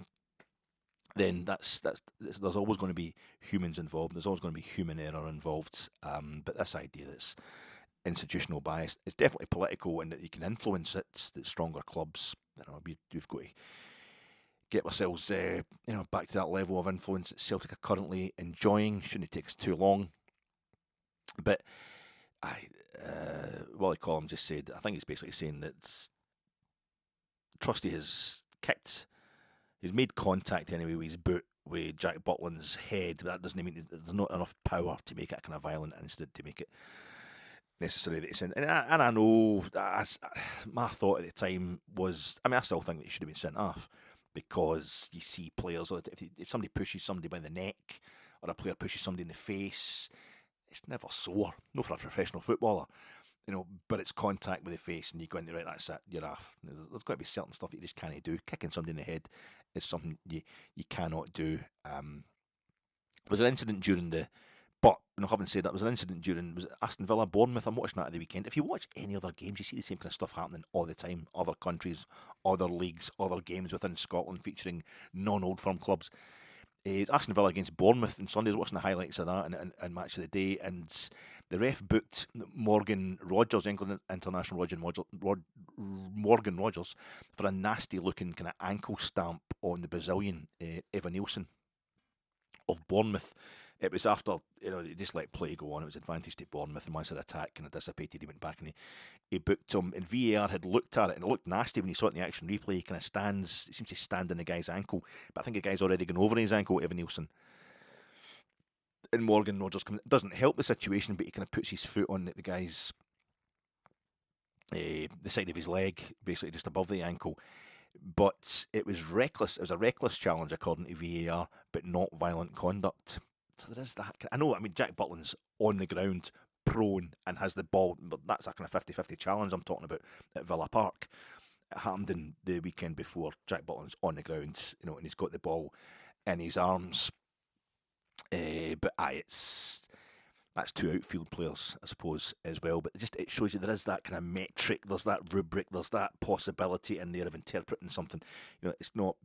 there's always going to be humans involved. There's always going to be human error involved. But this idea that's institutional bias, it's definitely political, and that you can influence it. That stronger clubs, we've got to get ourselves, back to that level of influence that Celtic are currently enjoying. Shouldn't take us too long. But Willie Collum just said, I think he's basically saying that TRUSTYD has kicked. He's made contact anyway with his boot with Jack Butland's head, but that doesn't mean there's not enough power to make it a kind of violent incident to make it necessary that he's in. And I know my thought at the time was, I still think that he should have been sent off, because you see players, if somebody pushes somebody by the neck or a player pushes somebody in the face, it's never sore, not for a professional footballer. But it's contact with the face, and you go into, right, that's it, you're off. There's got to be certain stuff that you just can't do. Kicking somebody in the head is something you cannot do. There was an incident during having said that, there was an incident during, was it Aston Villa, Bournemouth? I'm watching that at the weekend. If you watch any other games, you see the same kind of stuff happening all the time. Other countries, other leagues, other games within Scotland featuring non-Old Firm clubs. Aston Villa against Bournemouth on Sunday. I was watching the highlights of that and match of the day, and the ref booked Morgan Rogers, England international Morgan Rogers, for a nasty looking kind of ankle stamp on the Brazilian Evan Nielsen of Bournemouth. It was after, he just let play go on. It was advantage to Bournemouth, and once their attack kind of dissipated, he went back and he booked him. And VAR had looked at it, and it looked nasty when you saw it in the action replay. He kind of stands, he seems to stand on the guy's ankle, but I think the guy's already gone over his ankle, Evan Nielsen. And Morgan Rogers doesn't help the situation, but he kind of puts his foot on the guy's, the side of his leg, basically just above the ankle. But it was reckless. It was a reckless challenge according to VAR, but not violent conduct. So there is that. I know, Jack Butland's on the ground, prone, and has the ball, but that's a kind of 50-50 challenge I'm talking about at Villa Park. It happened in the weekend before. Jack Butland's on the ground, and he's got the ball in his arms. But that's two outfield players, I suppose, as well. But it shows you there is that kind of metric, there's that rubric, there's that possibility in there of interpreting something. It's not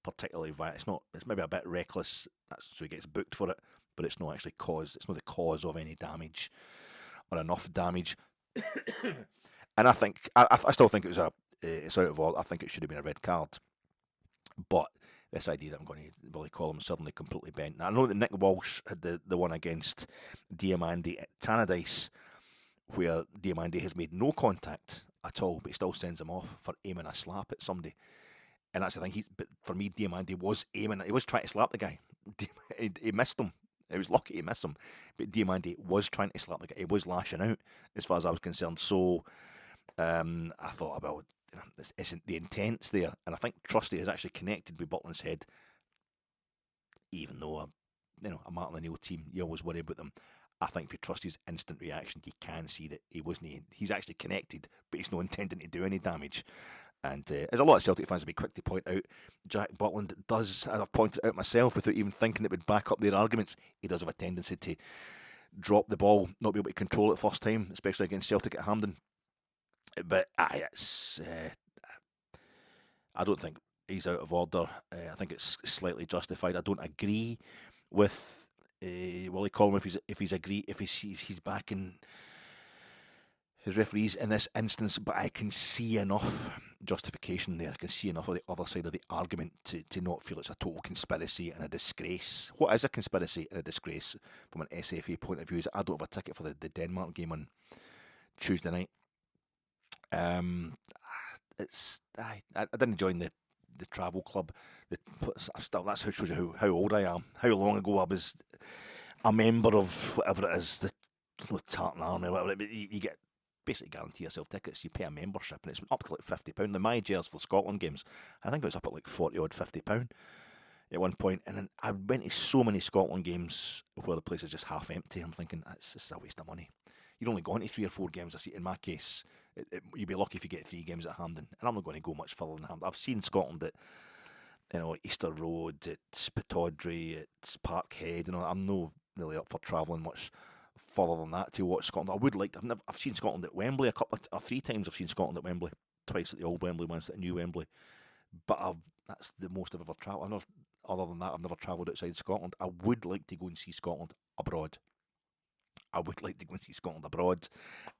particularly violent. It's maybe a bit reckless. So he gets booked for it, but it's not actually it's not the cause of any damage or enough damage. And I think I still think it's out of order. I think it should have been a red card. But this idea that I'm going to Willie Collum suddenly completely bent. Now, I know that Nick Walsh had the one against Diamandi at Tannadice, where Diamandi has made no contact at all, but he still sends him off for aiming a slap at somebody. And that's the thing. But for me, Diamandi was aiming. He was trying to slap the guy. He missed him. It was lucky he missed him. But Diamandi was trying to slap the guy. He was lashing out, as far as I was concerned. So I thought about, this isn't the intent's there. And I think TRUSTYD is actually connected with Butland's head. Even though a Martin O'Neill team, you always worry about them. I think for TRUSTYD's instant reaction, you can see that he's actually connected, but he's not intending to do any damage. And as a lot of Celtic fans will be quick to point out, Jack Butland does, as I've pointed out myself, without even thinking it would back up their arguments, he does have a tendency to drop the ball, not be able to control it first time, especially against Celtic at Hampden. But I don't think he's out of order. I think it's slightly justified. I don't agree with Willie Collum if he's back in his referees in this instance, but I can see enough justification there. I can see enough of the other side of the argument to not feel it's a total conspiracy and a disgrace. What is a conspiracy and a disgrace from an SFA point of view is I don't have a ticket for the Denmark game on Tuesday night. I didn't join the travel club. That shows you how old I am. How long ago I was a member of whatever it is. It's no Tartan Army or whatever. But you get basically guarantee yourself tickets. You pay a membership, and it's up to like £50. The my Jers for Scotland games, I think it was up at like £40-odd, £50 at one point. And then I went to so many Scotland games where the place is just half empty. I'm thinking this is a waste of money. You're only going to 3 or 4 games. I see. In my case, you'd be lucky if you get 3 games at Hampden, and I'm not going to go much further than Hampden. I've seen Scotland at Easter Road, at Pittodrie, at Parkhead. I'm no really up for travelling much further than that to watch Scotland. I would like to. I've seen Scotland at Wembley 3 times. I've seen Scotland at Wembley, twice at the old Wembley, once at the new Wembley. But that's the most I've ever travelled. Other than that, I've never travelled outside Scotland. I would like to go and see Scotland abroad. I would like to go and see Scotland abroad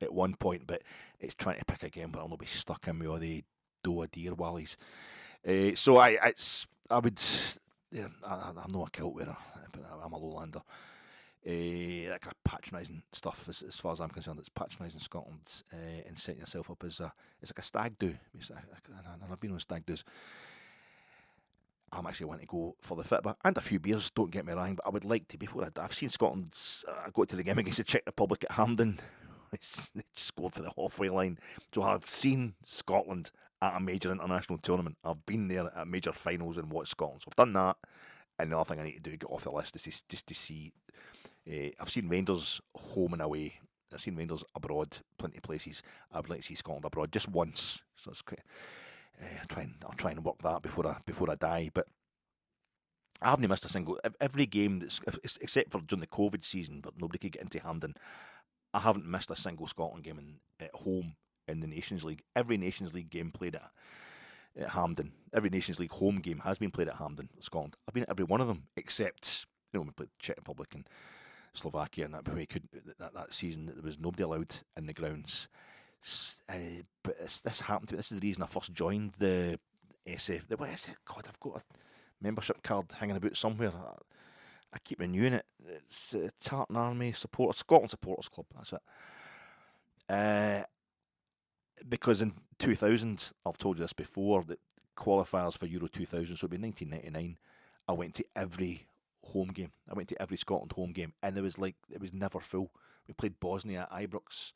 at one point, but it's trying to pick again. But I'll not be stuck in with all the Doa deer wallies. So I'm not a kilt wearer, but I'm a lowlander. That kind of patronising stuff, as far as I'm concerned, it's patronising Scotland and setting yourself up as it's like a stag do. And I've been on stag do's. I'm actually wanting to go for the Fitba and a few beers, don't get me wrong, but I would like to, before I've seen Scotland, I got to the game against the Czech Republic at Hampden, they scored for the halfway line. So I've seen Scotland at a major international tournament. I've been there at major finals and watched Scotland. So I've done that, and the other thing I need to do, get off the list, is just to see, I've seen Rangers home and away, I've seen Rangers abroad, plenty of places. I would like to see Scotland abroad just once, so it's great. I'll try and work that before I die. But I haven't missed a single every game except for during the COVID season, but nobody could get into Hampden. I haven't missed a single Scotland game at home in the Nations League. Every Nations League game played at Hampden. Every Nations League home game has been played at Hampden, Scotland. I've been at every one of them except we played Czech Republic and Slovakia, and that season there was nobody allowed in the grounds. But this happened to me. This is the reason I first joined the SF. God, I've got a membership card hanging about somewhere. I keep renewing it. It's Tartan Army Scotland Supporters Club. That's it. Because in 2000, I've told you this before, that qualifiers for Euro 2000, so it'd be 1999. I went to every home game. I went to every Scotland home game, and it was never full. We played Bosnia at Ibrox.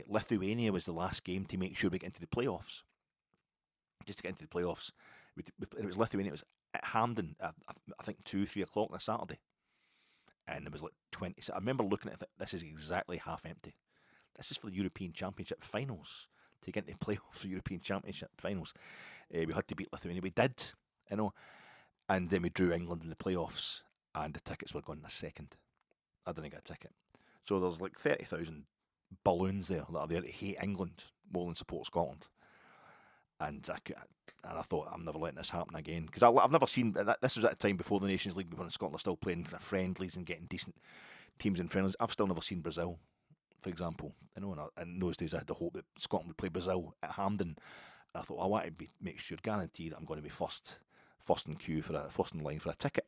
Lithuania was the last game to make sure we get into the playoffs. Just to get into the playoffs. It was Lithuania. It was at Hampden, I think 2-3 o'clock on a Saturday. And there was like 20. So I remember looking at it, this is exactly half empty. This is for the European Championship finals. To get into the playoffs for European Championship finals. We had to beat Lithuania. We did, and then we drew England in the playoffs, and the tickets were gone in a second. I didn't get a ticket. So there's like 30,000 balloons there that are there to hate England more than support Scotland. And I thought, I'm never letting this happen again. Because I've never seen, this was at a time before the Nations League, when Scotland were still playing kind of friendlies and getting decent teams in friendlies. I've still never seen Brazil, for example. And in those days I had the hope that Scotland would play Brazil at Hampden. And I thought, I want to make sure, guarantee that I'm going to be first in line for a ticket.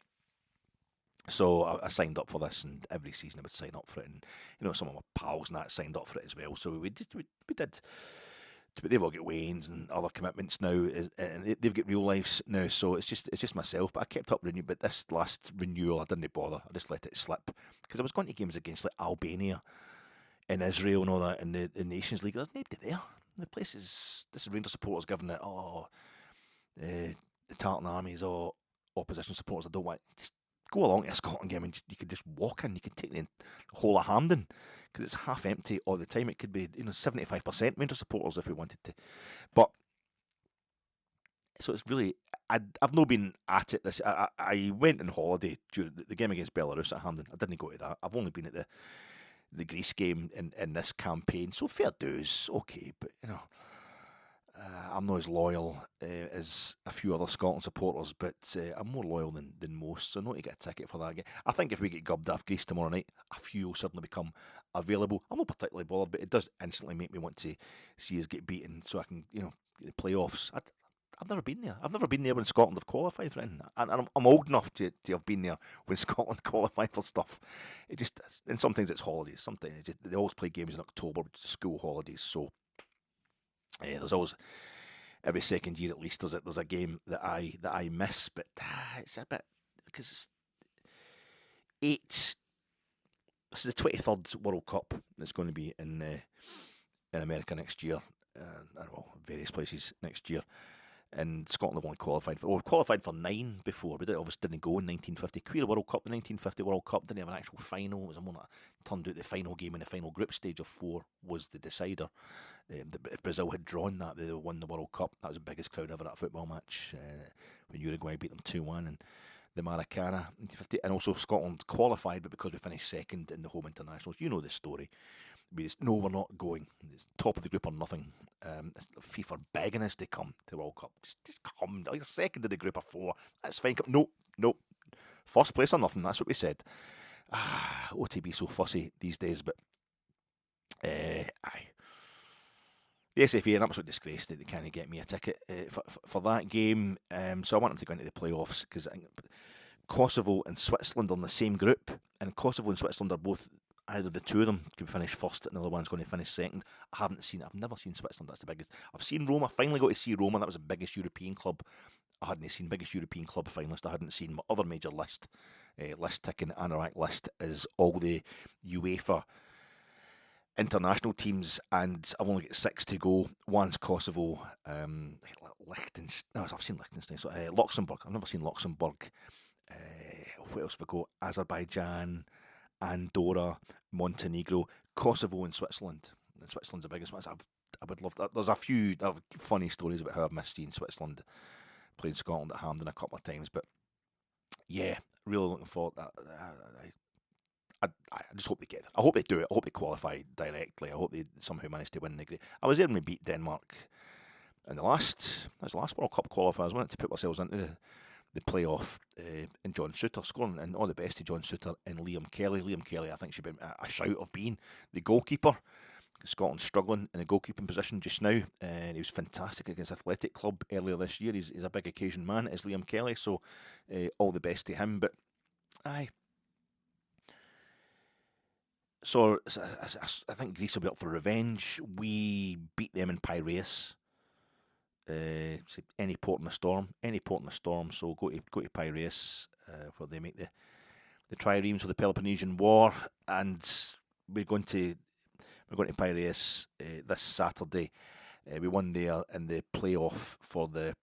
So I signed up for this, and every season I would sign up for it, and some of my pals and that signed up for it as well. So we did, but they've all got Wayne's and other commitments now, and they've got real lives now. So it's just myself. But I kept up renewing. But this last renewal, I didn't bother. I just let it slip because I was going to games against like Albania and Israel and all that in the Nations League. There's nobody there. The place is, this is Rangers supporters giving it. The Tartan Armies or opposition supporters. I don't want just. Go along to a Scotland game and you could just walk in. You could take the whole of Hampden because it's half empty all the time. It could be 75% Rangers supporters if we wanted to. But so it's really, I've not been at it. I went on holiday during the game against Belarus at Hampden. I didn't go to that. I've only been at the Greece game in this campaign. So fair dues, okay, but I'm not as loyal as a few other Scotland supporters, but I'm more loyal than most, so not to get a ticket for that game. I think if we get gubbed off Greece tomorrow night, a few will suddenly become available. I'm not particularly bothered, but it does instantly make me want to see us get beaten so I can, get the playoffs. I've never been there. I've never been there when Scotland have qualified for anything. And I'm old enough to have been there when Scotland qualify for stuff. And sometimes it's holidays. Sometimes they always play games in October, which is school holidays, so there's always every second year at least there's a game that I miss, but it's a bit because it's eight. This is the 23rd World Cup that's going to be in America next year, various places next year. And Scotland have only qualified for. Well, we've qualified for 9 before, but it obviously didn't go in 1950. Queer World Cup, the 1950 World Cup didn't have an actual final. It was one that turned out the final game in the final group stage of 4 was the decider. If Brazil had drawn that, they would have won the World Cup. That was the biggest crowd ever at a football match when Uruguay beat them 2-1 in the Maracana in 1950. And also Scotland qualified, but because we finished second in the home internationals, you know the story. No, we're not going. It's top of the group or nothing. FIFA begging us to come to the World Cup. Just come. You're second in the group of 4. That's fine. Nope. First place or nothing. That's what we said. OTB so fussy these days, but aye. The SFA, an absolute disgrace that they can't get me a ticket for that game. So I want them to go into the playoffs because Kosovo and Switzerland are in the same group, and Kosovo and Switzerland are both. Either the two of them can finish first and the other one's going to finish second. I've never seen Switzerland. That's the biggest. I've seen Roma. Finally got to see Roma. That was the biggest European club I hadn't seen. Biggest European club finalist I hadn't seen. My other major list ticking Anorak list is all the UEFA international teams, and I've only got 6 to go. One's Kosovo, Liechtenstein. No, I've seen Liechtenstein. So Luxembourg. I've never seen Luxembourg. Where else have we got? Azerbaijan, Andorra, Montenegro, Kosovo, and Switzerland. And Switzerland's the biggest one. I would love that. There's a few funny stories about how I've missed seeing Switzerland playing Scotland at Hampden a couple of times. But yeah, really looking forward to that. I just hope they get it. I hope they do it. I hope they qualify directly. I hope they somehow manage to win the group. I was there when we beat Denmark in the last World Cup qualifiers. We wanted to put ourselves into the playoff and John Souttar scoring, and all the best to John Souttar and Liam Kelly. Liam Kelly, I think, should be a shout of being the goalkeeper. Scotland's struggling in the goalkeeping position just now. He was fantastic against Athletic Club earlier this year. He's a big occasion man, is Liam Kelly, so all the best to him. But aye. So I think Greece will be up for revenge. We beat them in Piraeus. Any port in the storm. So go to Piraeus where they make the triremes for the Peloponnesian War, and we're going to Piraeus this Saturday. We won there in the playoff for the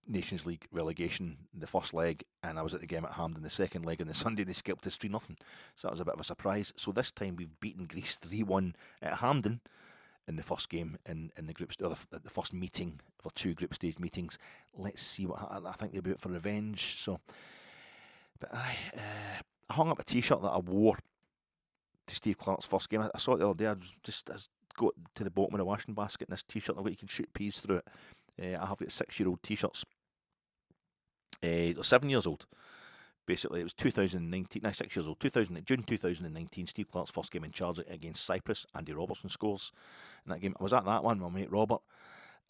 Nations League relegation in the first leg, and I was at the game at Hampden the second leg on the Sunday. They skipped us 3-0, so that was a bit of a surprise. So this time we've beaten Greece 3-1 at Hampden in the first game in the group, or the first meeting for 2 group stage meetings. Let's see what I think they'll be out for revenge. So, but I hung up a T-shirt that I wore to Steve Clarke's first game. I saw it the other day. I got to the bottom of the washing basket in this T-shirt. I've got you can shoot peas through it. I have got 6-year-old T-shirts. 7 years old. Basically, it was 2019. 6 years old. June 2019. Steve Clarke's first game in charge against Cyprus. Andy Robertson scores in that game. I was at that one with my mate Robert,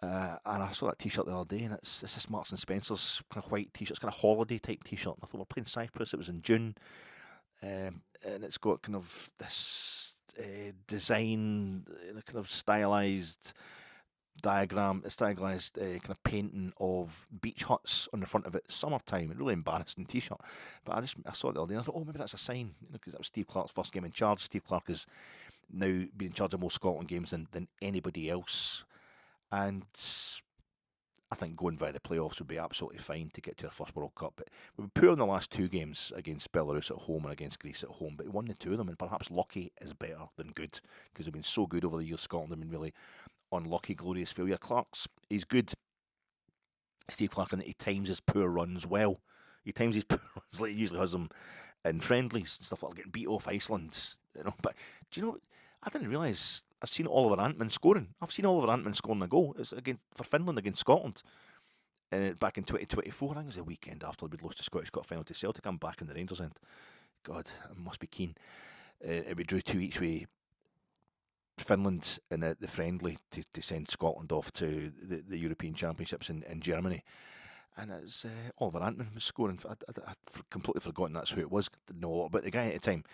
and I saw that T-shirt the other day, and it's this Marks and Spencer's kind of white T-shirt. It's kind of holiday type T-shirt. And I thought we're playing Cyprus. It was in June, and it's got kind of this design, kind of stylized stylized kind of painting of beach huts on the front of it. Summertime, a really embarrassing T-shirt. But I saw it the other day and I thought, oh, maybe that's a sign, because that was Steve Clarke's first game in charge. Steve Clarke has now been in charge of more Scotland games than anybody else. And I think going via the playoffs would be absolutely fine to get to our first World Cup. But we were poor in the last 2 games against Belarus at home and against Greece at home, but we won the 2 of them, and perhaps lucky is better than good, because they've been so good over the years. Scotland have been really unlucky, glorious failure. He's good. Steve Clarke, and he times his poor runs well. He times his poor runs like he usually has them in friendlies and stuff like that, getting beat off Iceland. But do you know, I didn't realise I've seen Oliver Antman scoring. I've seen Oliver Antman scoring a goal. It's for Finland against Scotland. Back in 2024, I think it was the weekend after we'd lost the Scottish Cup final to Celtic. I'm back in the Rangers end. God, I must be keen. We drew 2 each way Finland in the friendly to send Scotland off to the European Championships in Germany. And it was Oliver Antman was scoring. I'd completely forgotten that's who it was. Didn't know a lot about the guy at the time.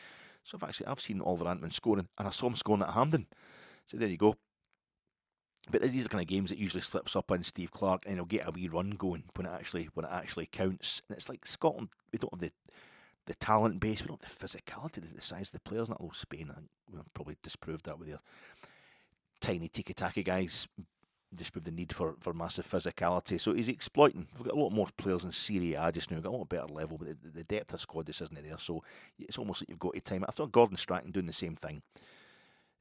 So I've seen Oliver Antman scoring, and I saw him scoring at Hampden. So there you go. But these are the kind of games that usually slips up on Steve Clarke, and he'll get a wee run going when it actually counts. And it's like Scotland, we don't have the talent base, we don't have the physicality, the size of the players. Not all Spain. We've probably disproved that with their tiny tiki-taki guys. Disprove the need for massive physicality. So he's exploiting. We've got a lot more players in Serie A just now. We've got a lot better level, but the depth of squad just isn't there. So it's almost like you've got to time it. I thought Gordon Strachan doing the same thing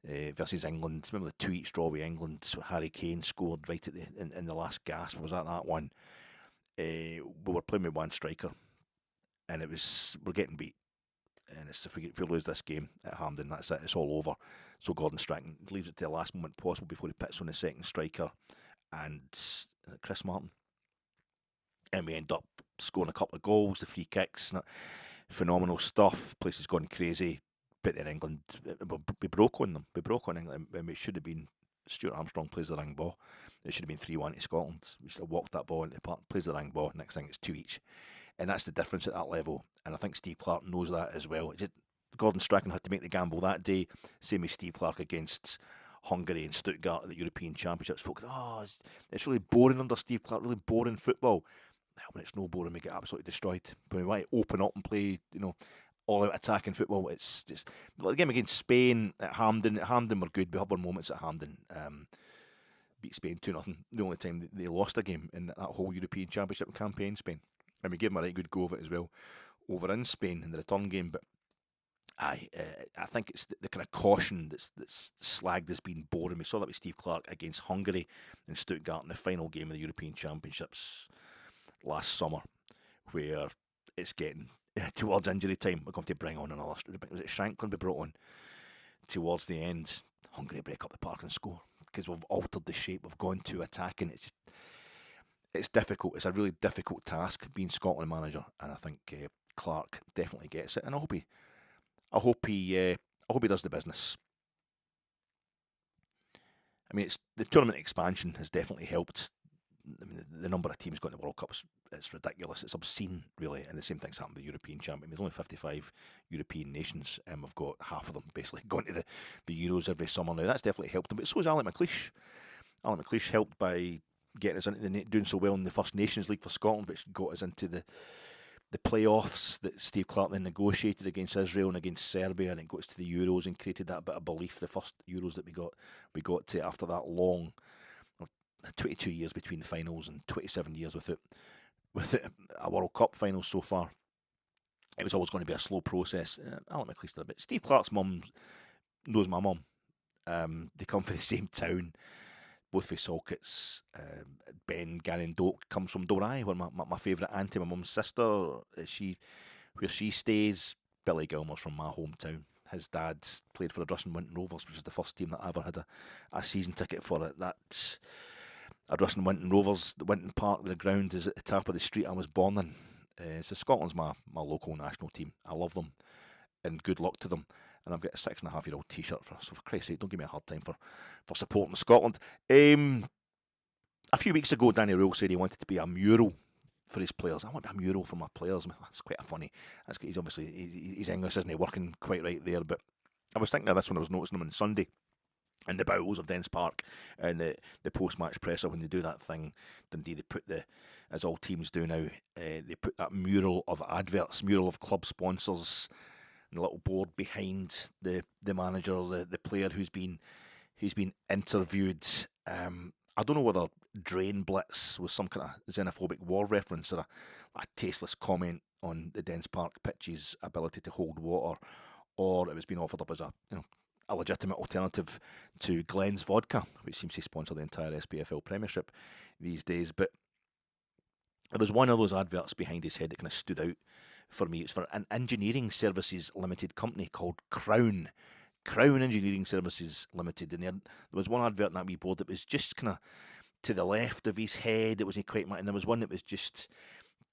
versus England. Remember the 2-each draw with England? So Harry Kane scored right at in the last gasp. Was that one? We were playing with one striker, and we're getting beat. And if we lose this game at Hampden, that's it. It's all over. So Gordon Strachan leaves it to the last moment possible before he pits on the second striker and Chris Martin. And we end up scoring a couple of goals, the free kicks, phenomenal stuff. Place has gone crazy. But then England, we broke on them. We broke on England, and it should have been Stuart Armstrong plays the ring ball. It should have been 3-1 to Scotland. We should have walked that ball into the park, plays the ring ball. Next thing it's 2 each. And that's the difference at that level. And I think Steve Clarke knows that as well. Gordon Strachan had to make the gamble that day. Same as Steve Clarke against Hungary and Stuttgart at the European Championships. Folk, it's really boring under Steve Clarke, really boring football. Well, when it's no boring, we get absolutely destroyed. When we want to open up and play, all-out attacking football, it's just... The game against Spain at Hampden. At Hampden were good. We had our moments at Hampden. Beat Spain 2-0. The only time they lost a game in that whole European Championship campaign, Spain. And we gave them a right good go of it as well over in Spain in the return game. But I think it's the kind of caution that's slagged as being boring. We saw that with Steve Clarke against Hungary in Stuttgart in the final game of the European Championships last summer, where it's getting towards injury time. We're going to bring on another. Was it Shanklin we brought on towards the end? Hungary break up the park and score because we've altered the shape. We've gone to attacking. It's difficult. It's a really difficult task being Scotland manager, and I think Clarke definitely gets it. And I hope he does the business. I mean, the tournament expansion has definitely helped. I mean, the number of teams going to World Cups, it's ridiculous. It's obscene, really. And the same thing's happened with the European Champion. There's only 55 European nations, and we've got half of them basically going to the Euros every summer now. That's definitely helped them. But so is Alec McLeish. Alec McLeish helped by getting us into doing so well in the First Nations League for Scotland, which got us into the playoffs that Steve Clarke then negotiated against Israel and against Serbia, and it got us to the Euros and created that bit of belief. The first Euros that we got to after that long 22 years between the finals and 27 years with a World Cup final so far. It was always going to be a slow process. Alec McLeish did a bit. Steve Clarke's mum knows my mum. They come from the same town. Both for Salkits. Ben Gannon Doak comes from Dorai, where my favourite auntie, my mum's sister, where she stays. Billy Gilmore's from my hometown. His dad played for the Addressing Winton Rovers, which is the first team that I ever had a season ticket for. That Addressing Winton Rovers, the Winton Park, the ground is at the top of the street I was born in. So Scotland's my local national team. I love them, and good luck to them. And I've got a 6.5-year-old T-shirt so for Christ's sake, don't give me a hard time for supporting Scotland. A few weeks ago, Danny Röhl said he wanted to be a mural for his players. I want to be a mural for my players. That's quite a funny. He's obviously his English isn't working quite right there. But I was thinking of this when I was noticing him on Sunday in the bowels of Dens Park and the post-match presser when they do that thing. Dundee, they put as all teams do now, they put that mural of adverts, mural of club sponsors. The little board behind the manager, the player who's been interviewed. I don't know whether Drain Blitz was some kind of xenophobic war reference or a tasteless comment on the Dens Park pitch's ability to hold water, or it was being offered up as a legitimate alternative to Glen's Vodka, which seems to sponsor the entire SPFL Premiership these days. But there was one of those adverts behind his head that kind of stood out for me. It's for an engineering services limited company called Crown, Crown Engineering Services Limited, and there was one advert on that wee board that was just kind of to the left of his head. It wasn't quite, and there was one that was just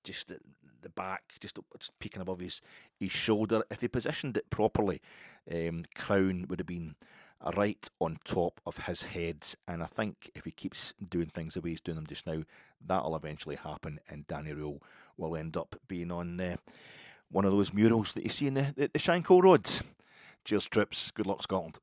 at the back, just peeking above his shoulder. If he positioned it properly, Crown would have been right on top of his head, and I think if he keeps doing things the way he's doing them just now, that'll eventually happen, and Danny Röhl will end up being on one of those murals that you see in the Shankill Road. Cheers, Trips. Good luck, Scotland.